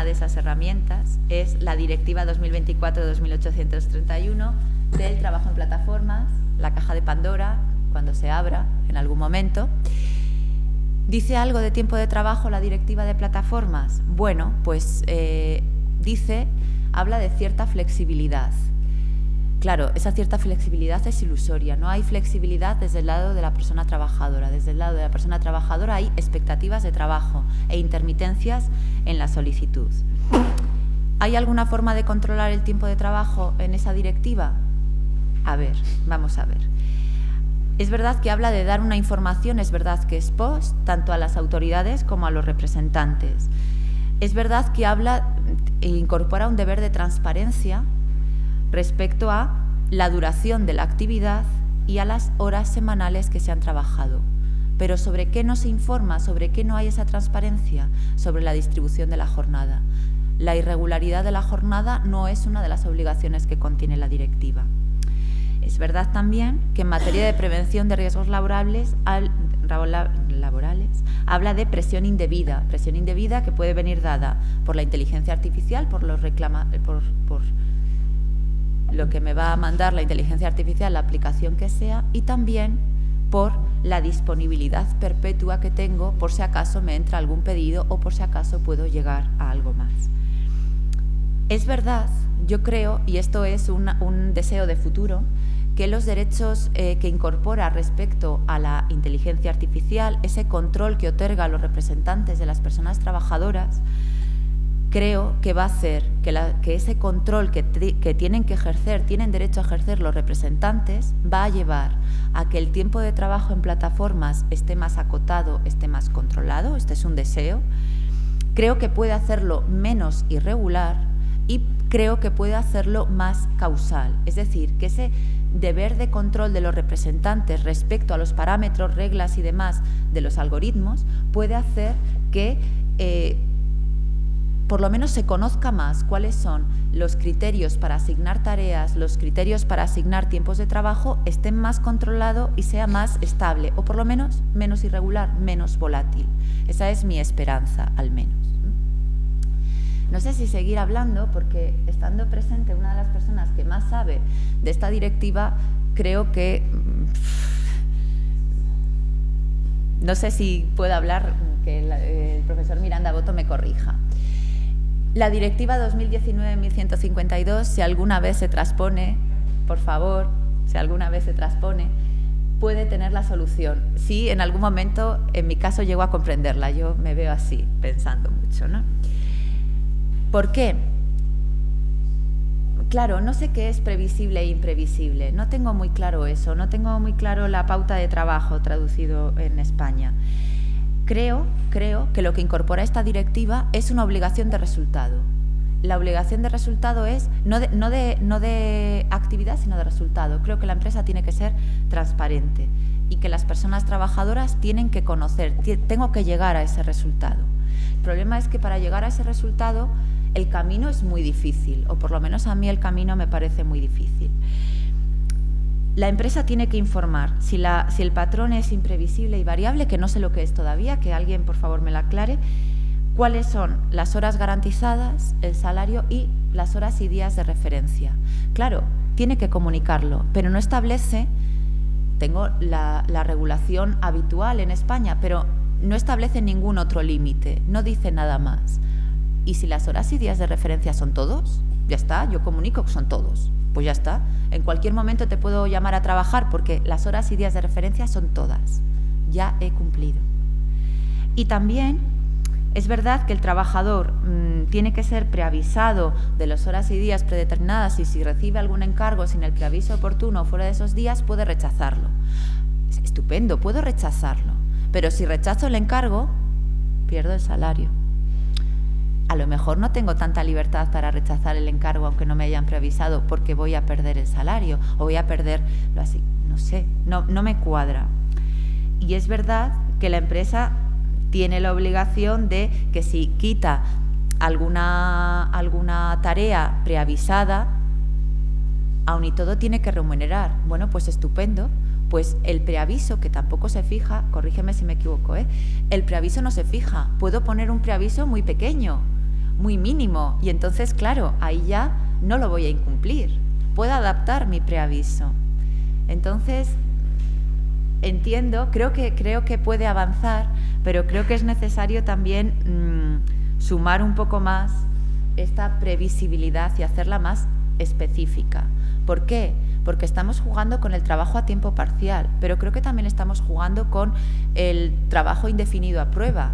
de esas herramientas es la Directiva 2024-2831 del trabajo en plataformas, la caja de Pandora, cuando se abra en algún momento. ¿Dice algo de tiempo de trabajo la Directiva de plataformas? Bueno, pues habla de cierta flexibilidad. Claro, esa cierta flexibilidad es ilusoria, no hay flexibilidad desde el lado de la persona trabajadora. Desde el lado de la persona trabajadora hay expectativas de trabajo e intermitencias en la solicitud. ¿Hay alguna forma de controlar el tiempo de trabajo en esa directiva? Vamos a ver. Es verdad que habla de dar una información, es verdad que es post, tanto a las autoridades como a los representantes. Es verdad que habla incorpora un deber de transparencia respecto a la duración de la actividad y a las horas semanales que se han trabajado. Pero ¿sobre qué no se informa? ¿Sobre qué no hay esa transparencia? Sobre la distribución de la jornada. La irregularidad de la jornada no es una de las obligaciones que contiene la directiva. Es verdad también que en materia de prevención de riesgos laborales habla de presión indebida que puede venir dada por la inteligencia artificial, por lo que me va a mandar la inteligencia artificial, la aplicación que sea, y también por la disponibilidad perpetua que tengo por si acaso me entra algún pedido o por si acaso puedo llegar a algo más. Es verdad, yo creo, y esto es un deseo de futuro, que los derechos que incorpora respecto a la inteligencia artificial, ese control que otorga a los representantes de las personas trabajadoras, creo que va a hacer que ese control que tienen que ejercer, tienen derecho a ejercer los representantes, va a llevar a que el tiempo de trabajo en plataformas esté más acotado, esté más controlado. Este es un deseo. Creo que puede hacerlo menos irregular y creo que puede hacerlo más causal. Es decir, que ese deber de control de los representantes respecto a los parámetros, reglas y demás de los algoritmos puede hacer que por lo menos se conozca más cuáles son los criterios para asignar tareas, los criterios para asignar tiempos de trabajo, estén más controlado y sea más estable, o por lo menos menos irregular, menos volátil. Esa es mi esperanza, al menos. No sé si seguir hablando, porque estando presente una de las personas que más sabe de esta directiva, creo que no sé si puedo hablar, que el profesor Miranda Boto me corrija. La directiva 2019-1152, si alguna vez se transpone, por favor, si alguna vez se transpone, puede tener la solución. Si en algún momento, en mi caso, llego a comprenderla, yo me veo así, pensando mucho, ¿no? ¿Por qué? Claro, no sé qué es previsible e imprevisible, no tengo muy claro eso, no tengo muy claro la pauta de trabajo traducido en España. Creo que lo que incorpora esta directiva es una obligación de resultado. La obligación de resultado es no de actividad, sino de resultado. Creo que la empresa tiene que ser transparente y que las personas trabajadoras tienen que conocer, tengo que llegar a ese resultado. El problema es que para llegar a ese resultado el camino es muy difícil, o por lo menos a mí el camino me parece muy difícil. La empresa tiene que informar si el patrón es imprevisible y variable, que no sé lo que es todavía, que alguien por favor me lo aclare, cuáles son las horas garantizadas, el salario y las horas y días de referencia. Claro, tiene que comunicarlo, pero no establece, tengo la regulación habitual en España, pero no establece ningún otro límite, no dice nada más. Y si las horas y días de referencia son todos, ya está, yo comunico que son todos. Pues ya está, en cualquier momento te puedo llamar a trabajar porque las horas y días de referencia son todas. Ya he cumplido. Y también es verdad que el trabajador tiene que ser preavisado de las horas y días predeterminadas y si recibe algún encargo sin el preaviso oportuno fuera de esos días puede rechazarlo. Es estupendo, puedo rechazarlo, pero si rechazo el encargo, pierdo el salario. A lo mejor no tengo tanta libertad para rechazar el encargo aunque no me hayan preavisado porque voy a perder el salario o voy a perderlo así, no sé, no me cuadra. Y es verdad que la empresa tiene la obligación de que si quita alguna tarea preavisada, aun y todo tiene que remunerar. Bueno, pues estupendo. Pues el preaviso, que tampoco se fija, corrígeme si me equivoco, el preaviso no se fija. Puedo poner un preaviso muy pequeño, muy mínimo, y entonces, claro, ahí ya no lo voy a incumplir. Puedo adaptar mi preaviso. Entonces, entiendo, creo que puede avanzar, pero creo que es necesario también sumar un poco más esta previsibilidad y hacerla más específica. ¿Por qué? Porque estamos jugando con el trabajo a tiempo parcial, pero creo que también estamos jugando con el trabajo indefinido a prueba.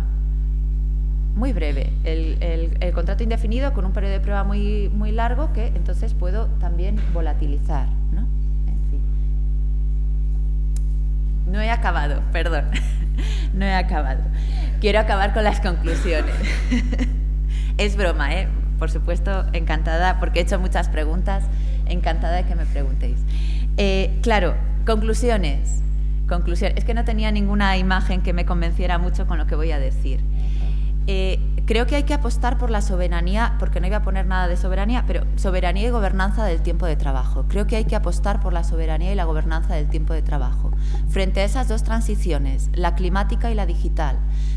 Muy breve, el contrato indefinido con un periodo de prueba muy largo que entonces puedo también volatilizar, ¿no? En fin. No he acabado, perdón, no he acabado. Quiero acabar con las conclusiones. Es broma, por supuesto, encantada, porque he hecho muchas preguntas, encantada de que me preguntéis. Claro, conclusiones. Es que no tenía ninguna imagen que me convenciera mucho con lo que voy a decir. Creo que hay que apostar por la soberanía, porque no iba a poner nada de soberanía, pero soberanía y gobernanza del tiempo de trabajo. Creo que hay que apostar por la soberanía y la gobernanza del tiempo de trabajo. Frente a esas dos transiciones, la climática y la digital,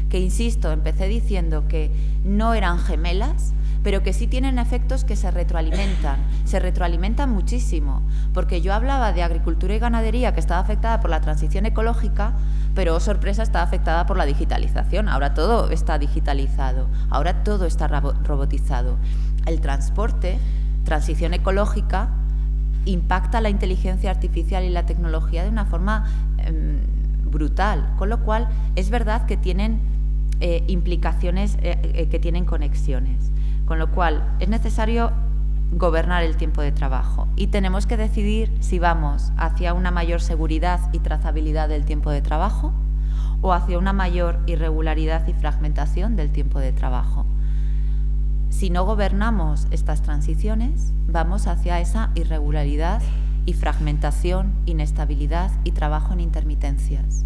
que, insisto, empecé diciendo que no eran gemelas, pero que sí tienen efectos que se retroalimentan muchísimo, porque yo hablaba de agricultura y ganadería que estaba afectada por la transición ecológica, pero, oh sorpresa, está afectada por la digitalización. Ahora todo está digitalizado, ahora todo está robotizado. El transporte, transición ecológica, impacta la inteligencia artificial y la tecnología de una forma brutal, con lo cual es verdad que tienen implicaciones, que tienen conexiones. Con lo cual, es necesario gobernar el tiempo de trabajo y tenemos que decidir si vamos hacia una mayor seguridad y trazabilidad del tiempo de trabajo o hacia una mayor irregularidad y fragmentación del tiempo de trabajo. Si no gobernamos estas transiciones, vamos hacia esa irregularidad y fragmentación, inestabilidad y trabajo en intermitencias.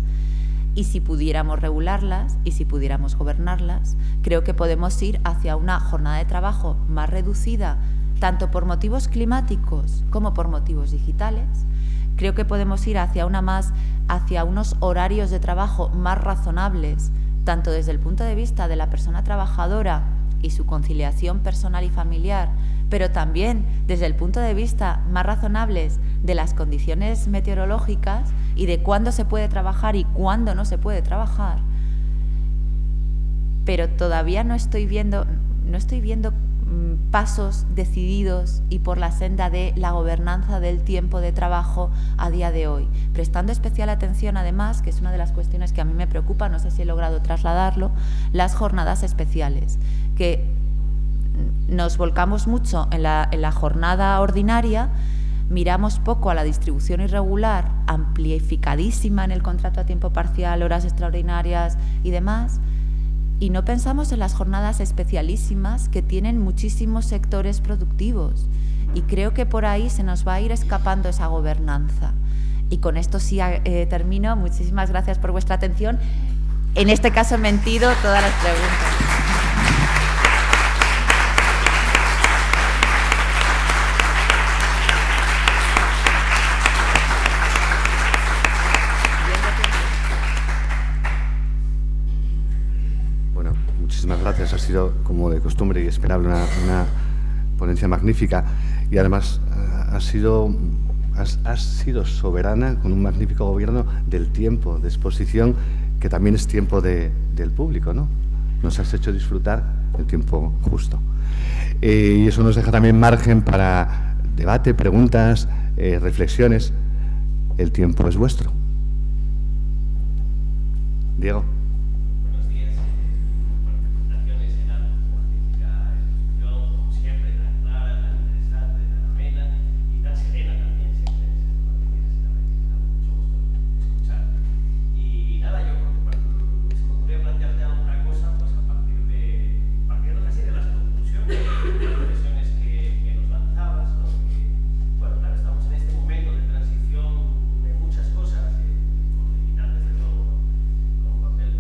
Y si pudiéramos regularlas y si pudiéramos gobernarlas, creo que podemos ir hacia una jornada de trabajo más reducida, tanto por motivos climáticos como por motivos digitales. Creo que podemos ir hacia unos horarios de trabajo más razonables, tanto desde el punto de vista de la persona trabajadora y su conciliación personal y familiar, pero también desde el punto de vista más razonables de las condiciones meteorológicas y de cuándo se puede trabajar y cuándo no se puede trabajar. Pero todavía no estoy viendo pasos decididos y por la senda de la gobernanza del tiempo de trabajo a día de hoy. Prestando especial atención, además, que es una de las cuestiones que a mí me preocupa, no sé si he logrado trasladarlo, las jornadas especiales, que nos volcamos mucho en la jornada ordinaria, miramos poco a la distribución irregular, amplificadísima en el contrato a tiempo parcial, horas extraordinarias y demás, y no pensamos en las jornadas especialísimas que tienen muchísimos sectores productivos. Y creo que por ahí se nos va a ir escapando esa gobernanza. Y con esto sí termino. Muchísimas gracias por vuestra atención. En este caso he mentido todas las preguntas. Muchísimas gracias. Ha sido, como de costumbre y esperable, una ponencia magnífica y además has sido soberana con un magnífico gobierno del tiempo de exposición, que también es tiempo del público, ¿no? Nos has hecho disfrutar el tiempo justo. Y eso nos deja también margen para debate, preguntas, reflexiones. El tiempo es vuestro. Diego. Transición de muchas cosas, digital desde luego, con un papel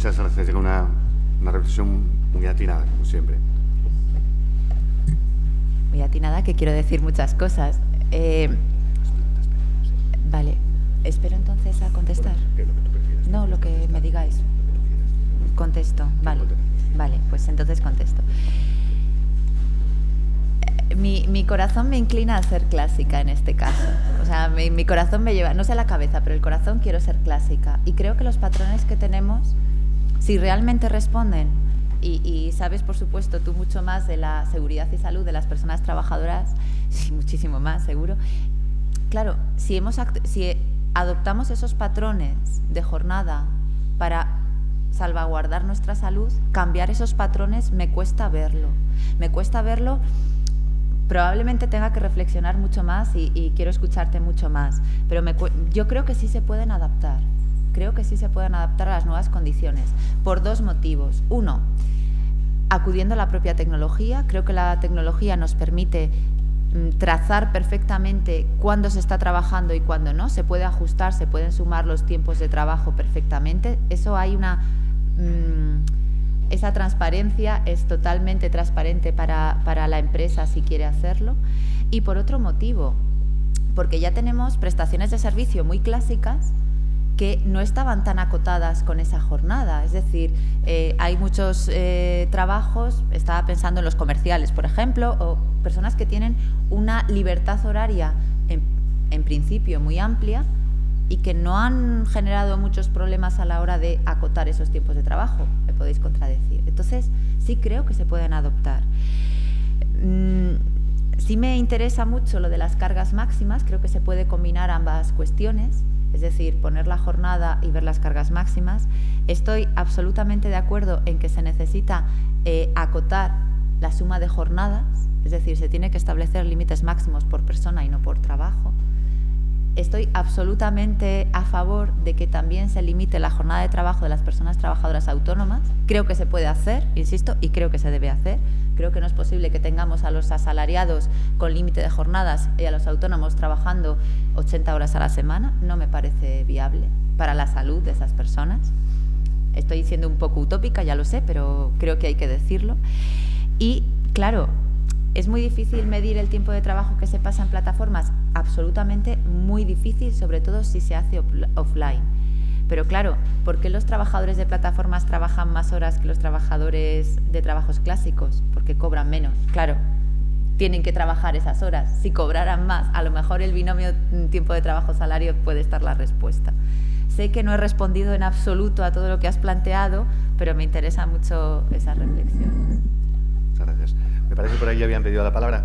Muchas gracias. Llega una reflexión muy atinada, como siempre. Muy atinada, que quiero decir muchas cosas. Vale, espero entonces a contestar. No, lo que me digáis. Contesto, vale. Vale, pues entonces contesto. Mi corazón me inclina a ser clásica en este caso. O sea, mi corazón me lleva, no sé la cabeza, pero el corazón quiero ser clásica. Y creo que los patrones que tenemos, si realmente responden, y sabes, por supuesto, tú mucho más de la seguridad y salud de las personas trabajadoras, sí, muchísimo más, seguro. Claro, si adoptamos esos patrones de jornada para salvaguardar nuestra salud, cambiar esos patrones me cuesta verlo. Me cuesta verlo. Probablemente tenga que reflexionar mucho más y quiero escucharte mucho más, pero yo creo que sí se pueden adaptar. Creo que sí se pueden adaptar a las nuevas condiciones, por dos motivos. Uno, acudiendo a la propia tecnología. Creo que la tecnología nos permite trazar perfectamente cuándo se está trabajando y cuándo no. Se puede ajustar, se pueden sumar los tiempos de trabajo perfectamente. Eso hay esa transparencia es totalmente transparente para la empresa si quiere hacerlo. Y por otro motivo, porque ya tenemos prestaciones de servicio muy clásicas que no estaban tan acotadas con esa jornada. Es decir, hay muchos trabajos, estaba pensando en los comerciales, por ejemplo, o personas que tienen una libertad horaria en principio muy amplia y que no han generado muchos problemas a la hora de acotar esos tiempos de trabajo. Me podéis contradecir. Entonces, sí creo que se pueden adoptar. Sí me interesa mucho lo de las cargas máximas. Creo que se puede combinar ambas cuestiones, es decir, poner la jornada y ver las cargas máximas. Estoy absolutamente de acuerdo en que se necesita acotar la suma de jornadas, es decir, se tiene que establecer límites máximos por persona y no por trabajo. Estoy absolutamente a favor de que también se limite la jornada de trabajo de las personas trabajadoras autónomas. Creo que se puede hacer, insisto, y creo que se debe hacer. Creo que no es posible que tengamos a los asalariados con límite de jornadas y a los autónomos trabajando 80 horas a la semana. No me parece viable para la salud de esas personas. Estoy siendo un poco utópica, ya lo sé, pero creo que hay que decirlo. Y, claro, ¿es muy difícil medir el tiempo de trabajo que se pasa en plataformas? Absolutamente muy difícil, sobre todo si se hace offline. Pero claro, ¿por qué los trabajadores de plataformas trabajan más horas que los trabajadores de trabajos clásicos? Porque cobran menos. Claro, tienen que trabajar esas horas. Si cobraran más, a lo mejor el binomio tiempo de trabajo-salario puede estar la respuesta. Sé que no he respondido en absoluto a todo lo que has planteado, pero me interesa mucho esa reflexión. Muchas gracias. Me parece que por ahí ya habían pedido la palabra.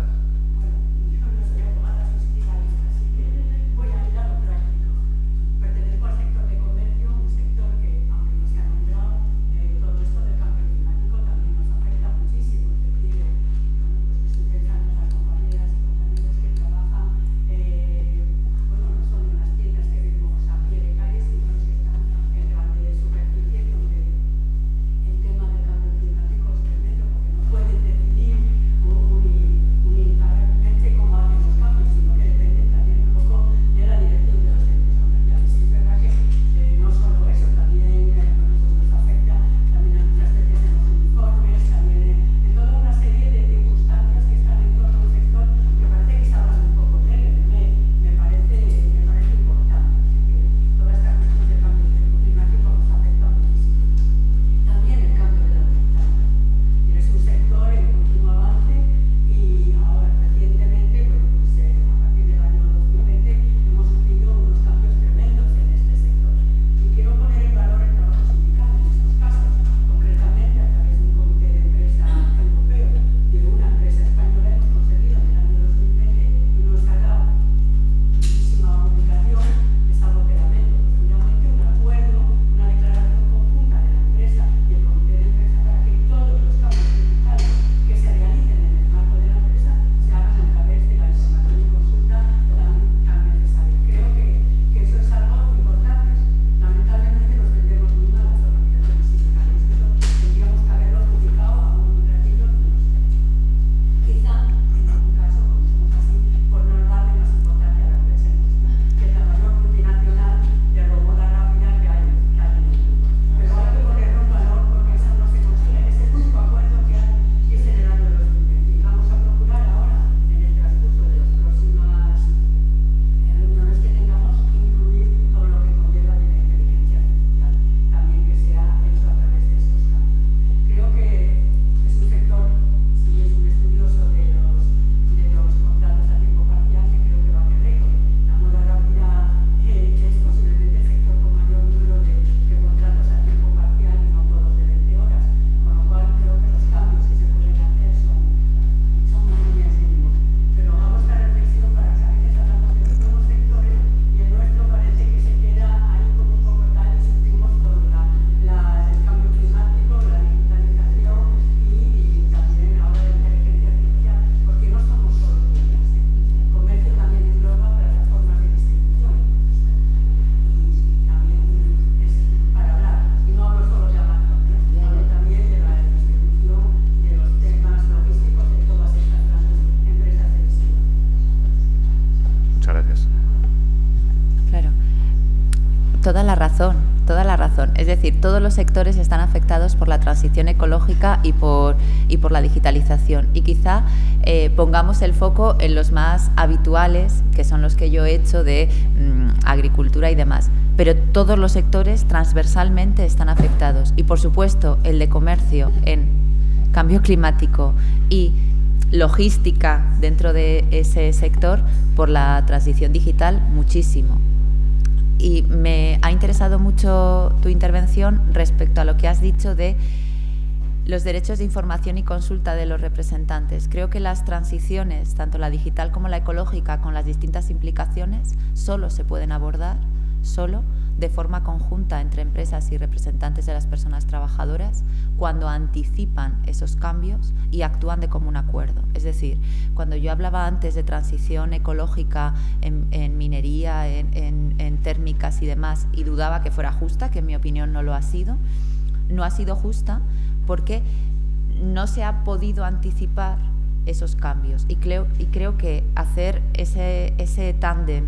Toda la razón, toda la razón. Es decir, todos los sectores están afectados por la transición ecológica y por la digitalización. Y quizá pongamos el foco en los más habituales, que son los que yo he hecho de agricultura y demás. Pero todos los sectores transversalmente están afectados. Y, por supuesto, el de comercio en cambio climático y logística dentro de ese sector por la transición digital, muchísimo. Y me ha interesado mucho tu intervención respecto a lo que has dicho de los derechos de información y consulta de los representantes. Creo que las transiciones, tanto la digital como la ecológica, con las distintas implicaciones, solo se pueden abordar, solo de forma conjunta entre empresas y representantes de las personas trabajadoras, cuando anticipan esos cambios y actúan de común acuerdo. Es decir, cuando yo hablaba antes de transición ecológica en minería, en térmicas y demás, y dudaba que fuera justa, que en mi opinión no lo ha sido, no ha sido justa porque no se ha podido anticipar esos cambios. Y creo que hacer ese tándem,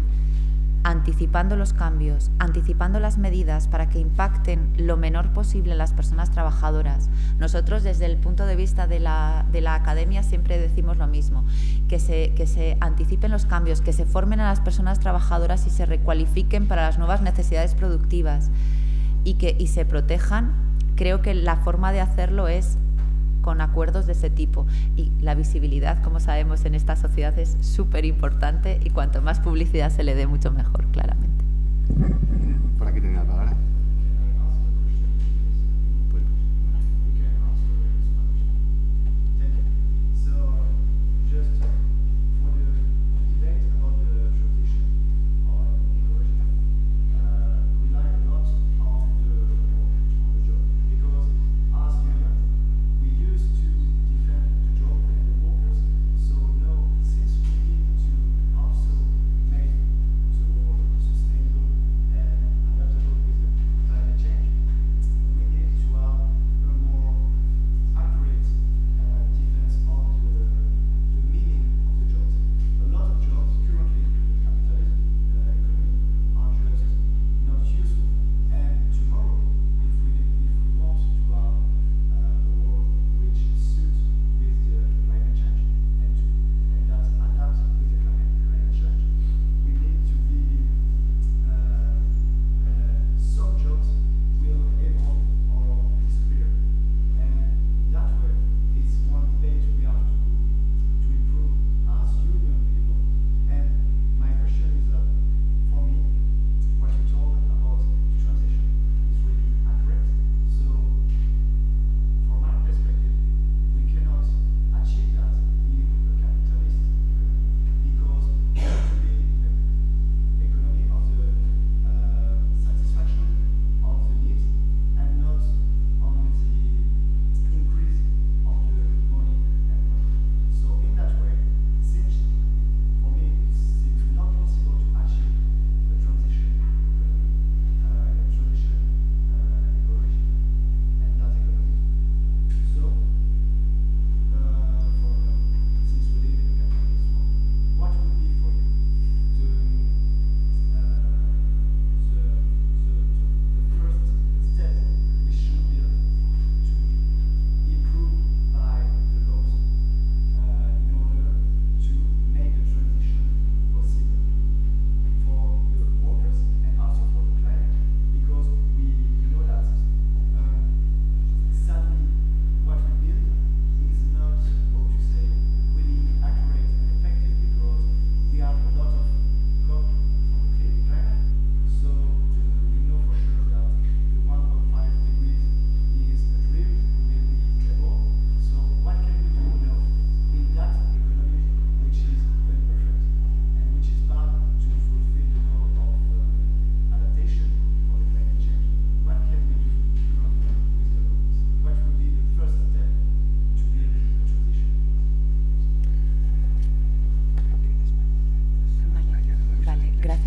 anticipando los cambios, anticipando las medidas para que impacten lo menor posible en las personas trabajadoras. Nosotros, desde el punto de vista de la academia, siempre decimos lo mismo, que se anticipen los cambios, que se formen a las personas trabajadoras y se recualifiquen para las nuevas necesidades productivas y se protejan. Creo que la forma de hacerlo es con acuerdos de ese tipo. Y la visibilidad, como sabemos, en esta sociedad es súper importante y cuanto más publicidad se le dé, mucho mejor, claramente. Por aquí tenía la palabra.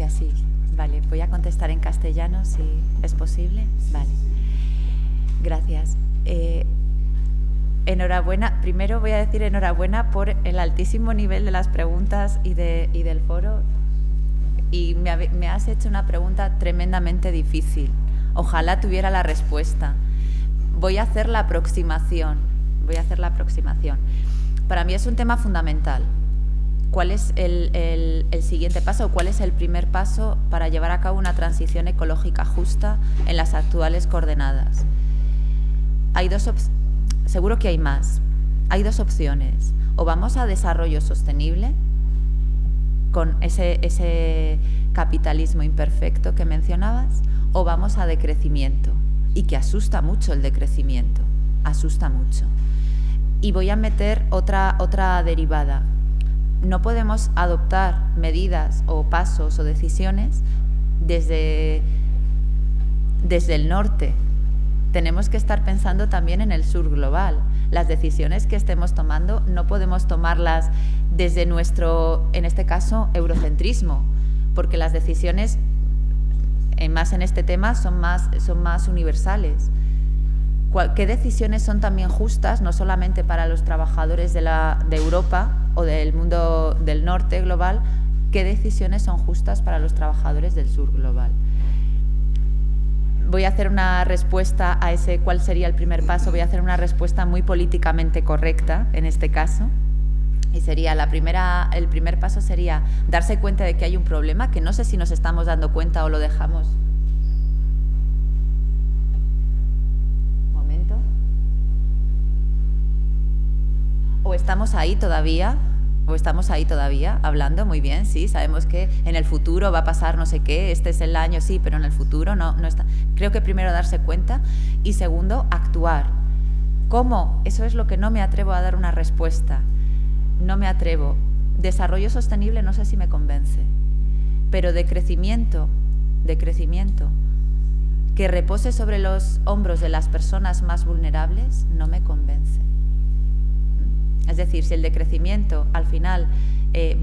Sí, vale, voy a contestar en castellano si es posible. Vale, gracias. Enhorabuena, primero voy a decir enhorabuena por el altísimo nivel de las preguntas y del foro. y me has hecho una pregunta tremendamente difícil. Ojalá tuviera la respuesta. Voy a hacer la aproximación. Para mí es un tema fundamental. ¿Cuál es el siguiente paso o cuál es el primer paso para llevar a cabo una transición ecológica justa en las actuales coordenadas? Hay seguro que hay más. Hay dos opciones. O vamos a desarrollo sostenible, con ese capitalismo imperfecto que mencionabas, o vamos a decrecimiento, y que asusta mucho el decrecimiento, asusta mucho. Y voy a meter otra derivada. No podemos adoptar medidas o pasos o decisiones desde el norte. Tenemos que estar pensando también en el sur global. Las decisiones que estemos tomando no podemos tomarlas desde nuestro, en este caso, eurocentrismo, porque las decisiones, más en este tema, son más universales. ¿Qué decisiones son también justas, no solamente para los trabajadores de Europa o del mundo del norte global? ¿Qué decisiones son justas para los trabajadores del sur global? Voy a hacer una respuesta a ese cuál sería el primer paso. Voy a hacer una respuesta muy políticamente correcta en este caso. Y sería el primer paso sería darse cuenta de que hay un problema, que no sé si nos estamos dando cuenta o lo dejamos. Un momento. O estamos ahí todavía hablando, muy bien, sí, sabemos que en el futuro va a pasar no sé qué, este es el año, sí, pero en el futuro no está. Creo que primero darse cuenta y segundo, actuar. ¿Cómo? Eso es lo que no me atrevo a dar una respuesta. No me atrevo. Desarrollo sostenible no sé si me convence, pero de crecimiento, que repose sobre los hombros de las personas más vulnerables, no me convence. Es decir, si el decrecimiento al final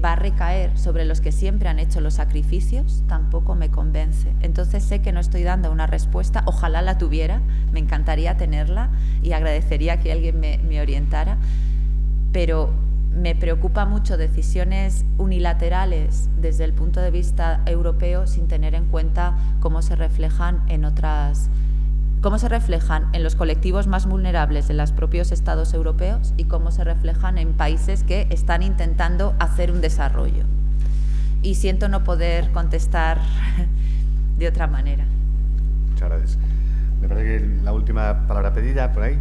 va a recaer sobre los que siempre han hecho los sacrificios, tampoco me convence. Entonces sé que no estoy dando una respuesta, ojalá la tuviera, me encantaría tenerla y agradecería que alguien me orientara, pero me preocupa mucho decisiones unilaterales desde el punto de vista europeo sin tener en cuenta cómo se reflejan en los colectivos más vulnerables de los propios Estados europeos y cómo se reflejan en países que están intentando hacer un desarrollo. Y siento no poder contestar de otra manera. Muchas gracias. Me parece que la última palabra pedida por ahí.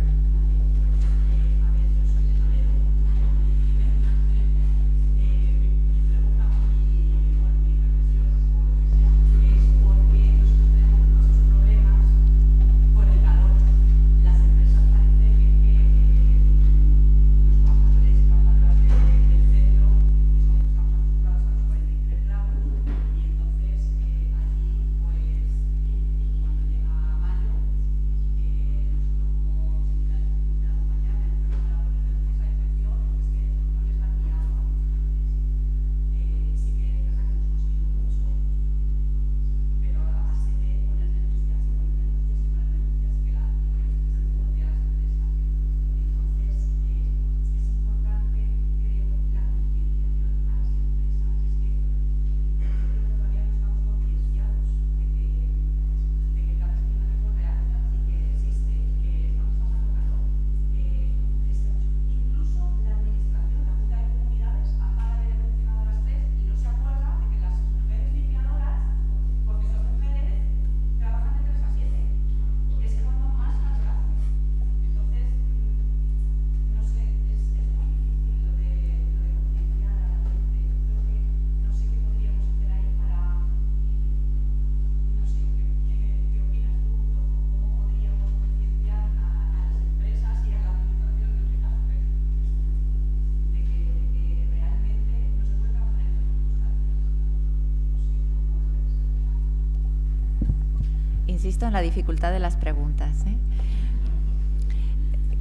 Insisto en la dificultad de las preguntas, ¿eh?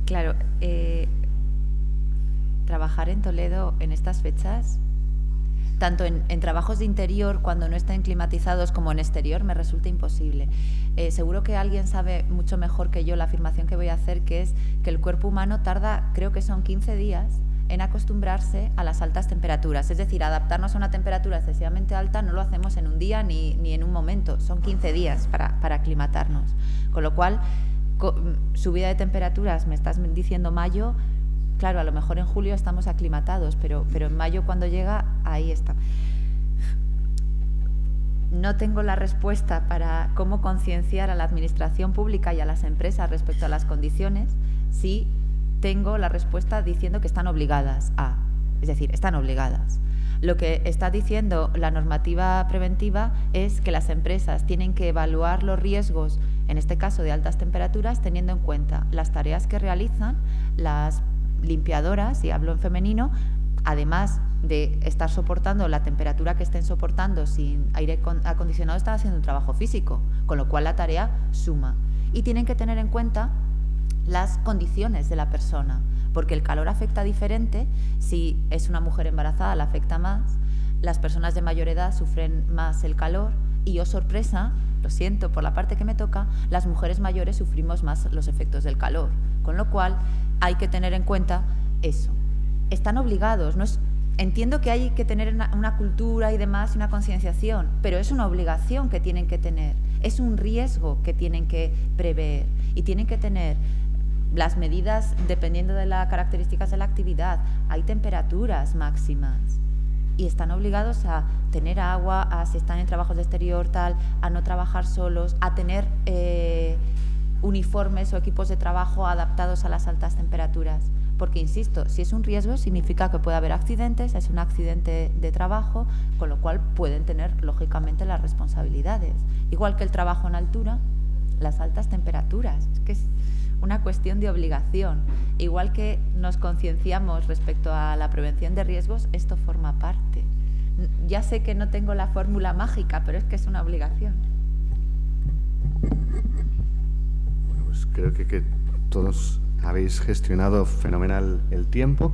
Claro, trabajar en Toledo en estas fechas, tanto en trabajos de interior cuando no estén climatizados como en exterior, me resulta imposible. Seguro que alguien sabe mucho mejor que yo la afirmación que voy a hacer, que es que el cuerpo humano tarda, creo que son 15 días, en acostumbrarse a las altas temperaturas. Es decir, adaptarnos a una temperatura excesivamente alta no lo hacemos en un día ni en un momento, son 15 días para aclimatarnos. Con lo cual, subida de temperaturas, me estás diciendo mayo, claro, a lo mejor en julio estamos aclimatados, pero en mayo cuando llega, ahí está. No tengo la respuesta para cómo concienciar a la administración pública y a las empresas respecto a las condiciones. Sí tengo la respuesta diciendo que están obligadas a, es decir, están obligadas. Lo que está diciendo la normativa preventiva es que las empresas tienen que evaluar los riesgos, en este caso de altas temperaturas, teniendo en cuenta las tareas que realizan las limpiadoras, y hablo en femenino, además de estar soportando la temperatura que estén soportando sin aire acondicionado, están haciendo un trabajo físico, con lo cual la tarea suma. Y tienen que tener en cuenta las condiciones de la persona, porque el calor afecta diferente. Si es una mujer embarazada, la afecta más, las personas de mayor edad sufren más el calor y, oh sorpresa, lo siento por la parte que me toca, las mujeres mayores sufrimos más los efectos del calor, con lo cual hay que tener en cuenta eso. Están obligados, no es, entiendo que hay que tener una cultura y demás y una concienciación, pero es una obligación que tienen que tener, es un riesgo que tienen que prever y tienen que tener las medidas dependiendo de las características de la actividad. Hay temperaturas máximas y están obligados a tener agua, a, si están en trabajos de exterior, tal, a no trabajar solos, a tener uniformes o equipos de trabajo adaptados a las altas temperaturas. Porque, insisto, si es un riesgo significa que puede haber accidentes, es un accidente de trabajo, con lo cual pueden tener, lógicamente, las responsabilidades. Igual que el trabajo en altura, las altas temperaturas, es que es una cuestión de obligación. Igual que nos concienciamos respecto a la prevención de riesgos, esto forma parte. Ya sé que no tengo la fórmula mágica, pero es que es una obligación. Bueno, pues creo que todos habéis gestionado fenomenal el tiempo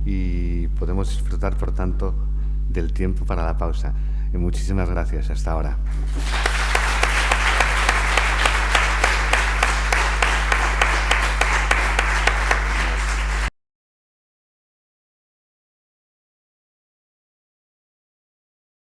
y podemos disfrutar, por tanto, del tiempo para la pausa. Y muchísimas gracias. Hasta ahora.